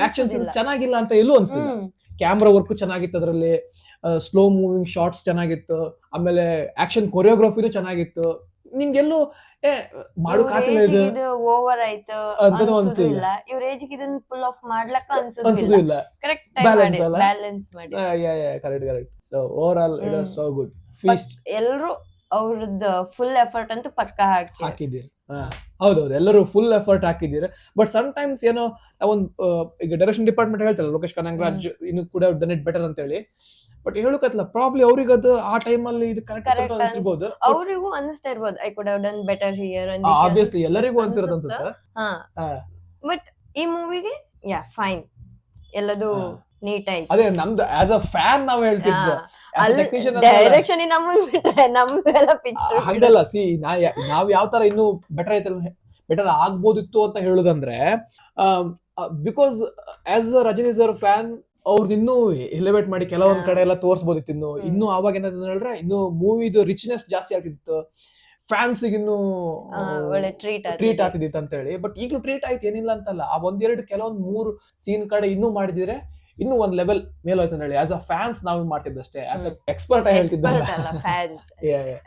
ಆಕ್ಷನ್ ಸೀನ್ಸ್ ಚೆನ್ನಾಗಿಲ್ಲ ಅಂತ ಎಲ್ಲೂ ಅನ್ಸಲಿಲ್ಲ. ಕ್ಯಾಮ್ರಾ ವರ್ಕ್ ಚೆನ್ನಾಗಿತ್ತು, ಅದರಲ್ಲಿ ಸ್ಲೋ ಮೂವಿಂಗ್ ಶಾರ್ಟ್ಸ್ ಚೆನ್ನಾಗಿತ್ತು, ಆಮೇಲೆ ಆಕ್ಷನ್ ಕೊರಿಯೋಗ್ರಫಿನೂ ಚೆನ್ನಾಗಿತ್ತು. ನಿಮ್ಗೆಲ್ಲೂ ಮಾಡೋಕಾಗ್ತಿಲ್ಲ, ಇದು ಓವರ್ ಆಯ್ತು ಅಂತಾನೂ ಅನ್ಸ್ತಿಲ್ಲ. ಇವ್ರ ಏಜಿಗೆ ಇದನ್ನ ಫುಲ್ ಆಫ್ ಮಾಡ್ಲಕ್ಕ ಅನ್ಸೋದಿಲ್ಲ. ಕರೆಕ್ಟ್ ಬ್ಯಾಲೆನ್ಸ್ ಮಾಡಿ. Correct. So over all it was so good feast. ಎಲ್ಲರೂ ಅವ್ರದ್ದು ಫುಲ್ ಎಫರ್ಟ್ ಅಂತೂ ಪಕ್ಕ ಹಾಕಿದ್ದೀರಿ. ಹೌದೌದು, ಎಲ್ಲರೂ ಫುಲ್ ಎಫರ್ಟ್ ಹಾಕಿದ್ದೀರಿ. ಬಟ್ ಸಮ್ ಟೈಮ್ಸ್ ಏನೋ ಒಂದು ಈಗ ಡೈರೆಕ್ಷನ್ ಡಿಪಾರ್ಟ್ಮೆಂಟ್ ಹೇಳ್ತಲ್ಲ, ಲೋಕೇಶ್ ಕನಗರಾಜ್ ಇನ್ನು ಕೂಡ ಡನ್ ಇಟ್ ಬೆಟರ್ ಅಂತ ಹೇಳಿ. ಬಟ್ ಹೇಳಕತ್ತಲ್ಲ, ಪ್ರಾಬ್ಲಿ ಅವ್ರಿಗೆ ಅದು ಆ ಟೈಮ್ ಅಲ್ಲಿ ಇದು ಕರೆಕ್ಟ್ ಅನ್ಸಿರ್ಬೋದು, ಅವರಿಗೂ ಅನಿಸ್ತಾ ಇರ್ಬೋದು I could have done better here ಅಂತ. ಆಬ್ವಿಯಸ್ಲಿ ಎಲ್ಲರಿಗೂ ಅನ್ಸಿರೋದು ಅನ್ಸುತ್ತೆ. ಬಟ್ ಈ ಮೂವಿಗೆ ಫೈನ್, ಎಲ್ಲದು ನೀಟ್ ಆಯ್ತು. ಅದೇ ನಮ್ದು ಆಸ್ ಅ ಫ್ಯಾನ್ ನಾವ್ ಹೇಳ್ತಿದ್ವಿ, ಡೈರೆಕ್ಷನ್ ನಮ್ದೆಲ್ಲ ಪಿಕ್ಚರ್ ಹಂಗಲ್ಲ. ಸಿ ನಾವ್ ಯಾವ ತರ ಇನ್ನು ಬೆಟರ್ ಆಗ್ಬೋದಿತ್ತು ಅಂತ ಹೇಳುದಂದ್ರೆ, because as a Rajini sir fan ಅವ್ರದ್ದು ಇನ್ನೂ ಎಲಿವೇಟ್ ಮಾಡಿ ಕೆಲವೊಂದ್ ಕಡೆ ಎಲ್ಲ ತೋರ್ಸ್ಬೋದಿತ್ತು. ಇನ್ನು ಅವಾಗ ಏನಂತ ಹೇಳಿದ್ರೆ ಇನ್ನು ಮೂವಿದು ರಿಚ್ನೆಸ್ ಜಾಸ್ತಿ ಆಗ್ತಿತ್ತು, ಫ್ಯಾನ್ಸ್ ಇನ್ನು ಒಳ್ಳೆ ಟ್ರೀಟ್ ಆಗ್ತಿದ್ದಿತ್ತು ಅಂತ ಹೇಳಿ. ಬಟ್ ಈಗಲೂ ಟ್ರೀಟ್ ಆಯ್ತು, ಏನಿಲ್ಲ ಅಂತಲ್ಲ. ಆ ಒಂದೆರಡು ಕೆಲವೊಂದ್ 3 ಸೀನ್ ಕಡೆ ಇನ್ನೂ ಮಾಡಿದಿದ್ರೆ ಇನ್ನು ಒಂದ್ ಲೆವೆಲ್ ಮೇಲೆ ಹೋಯ್ತು ಅಂತ ಹೇಳಿ ಆಸ್ ಅ ಫ್ಯಾನ್ಸ್ ನಾವು ಮಾಡ್ತಿದ್ದಷ್ಟೇ ಆಸ್ ಅ ಎಕ್ಸ್ಪರ್ಟ್ ಆಗಿ ಹೇಳ್ತಿದ್ದಲ್ಲ ಫ್ಯಾನ್ಸ್ Yeah, yeah.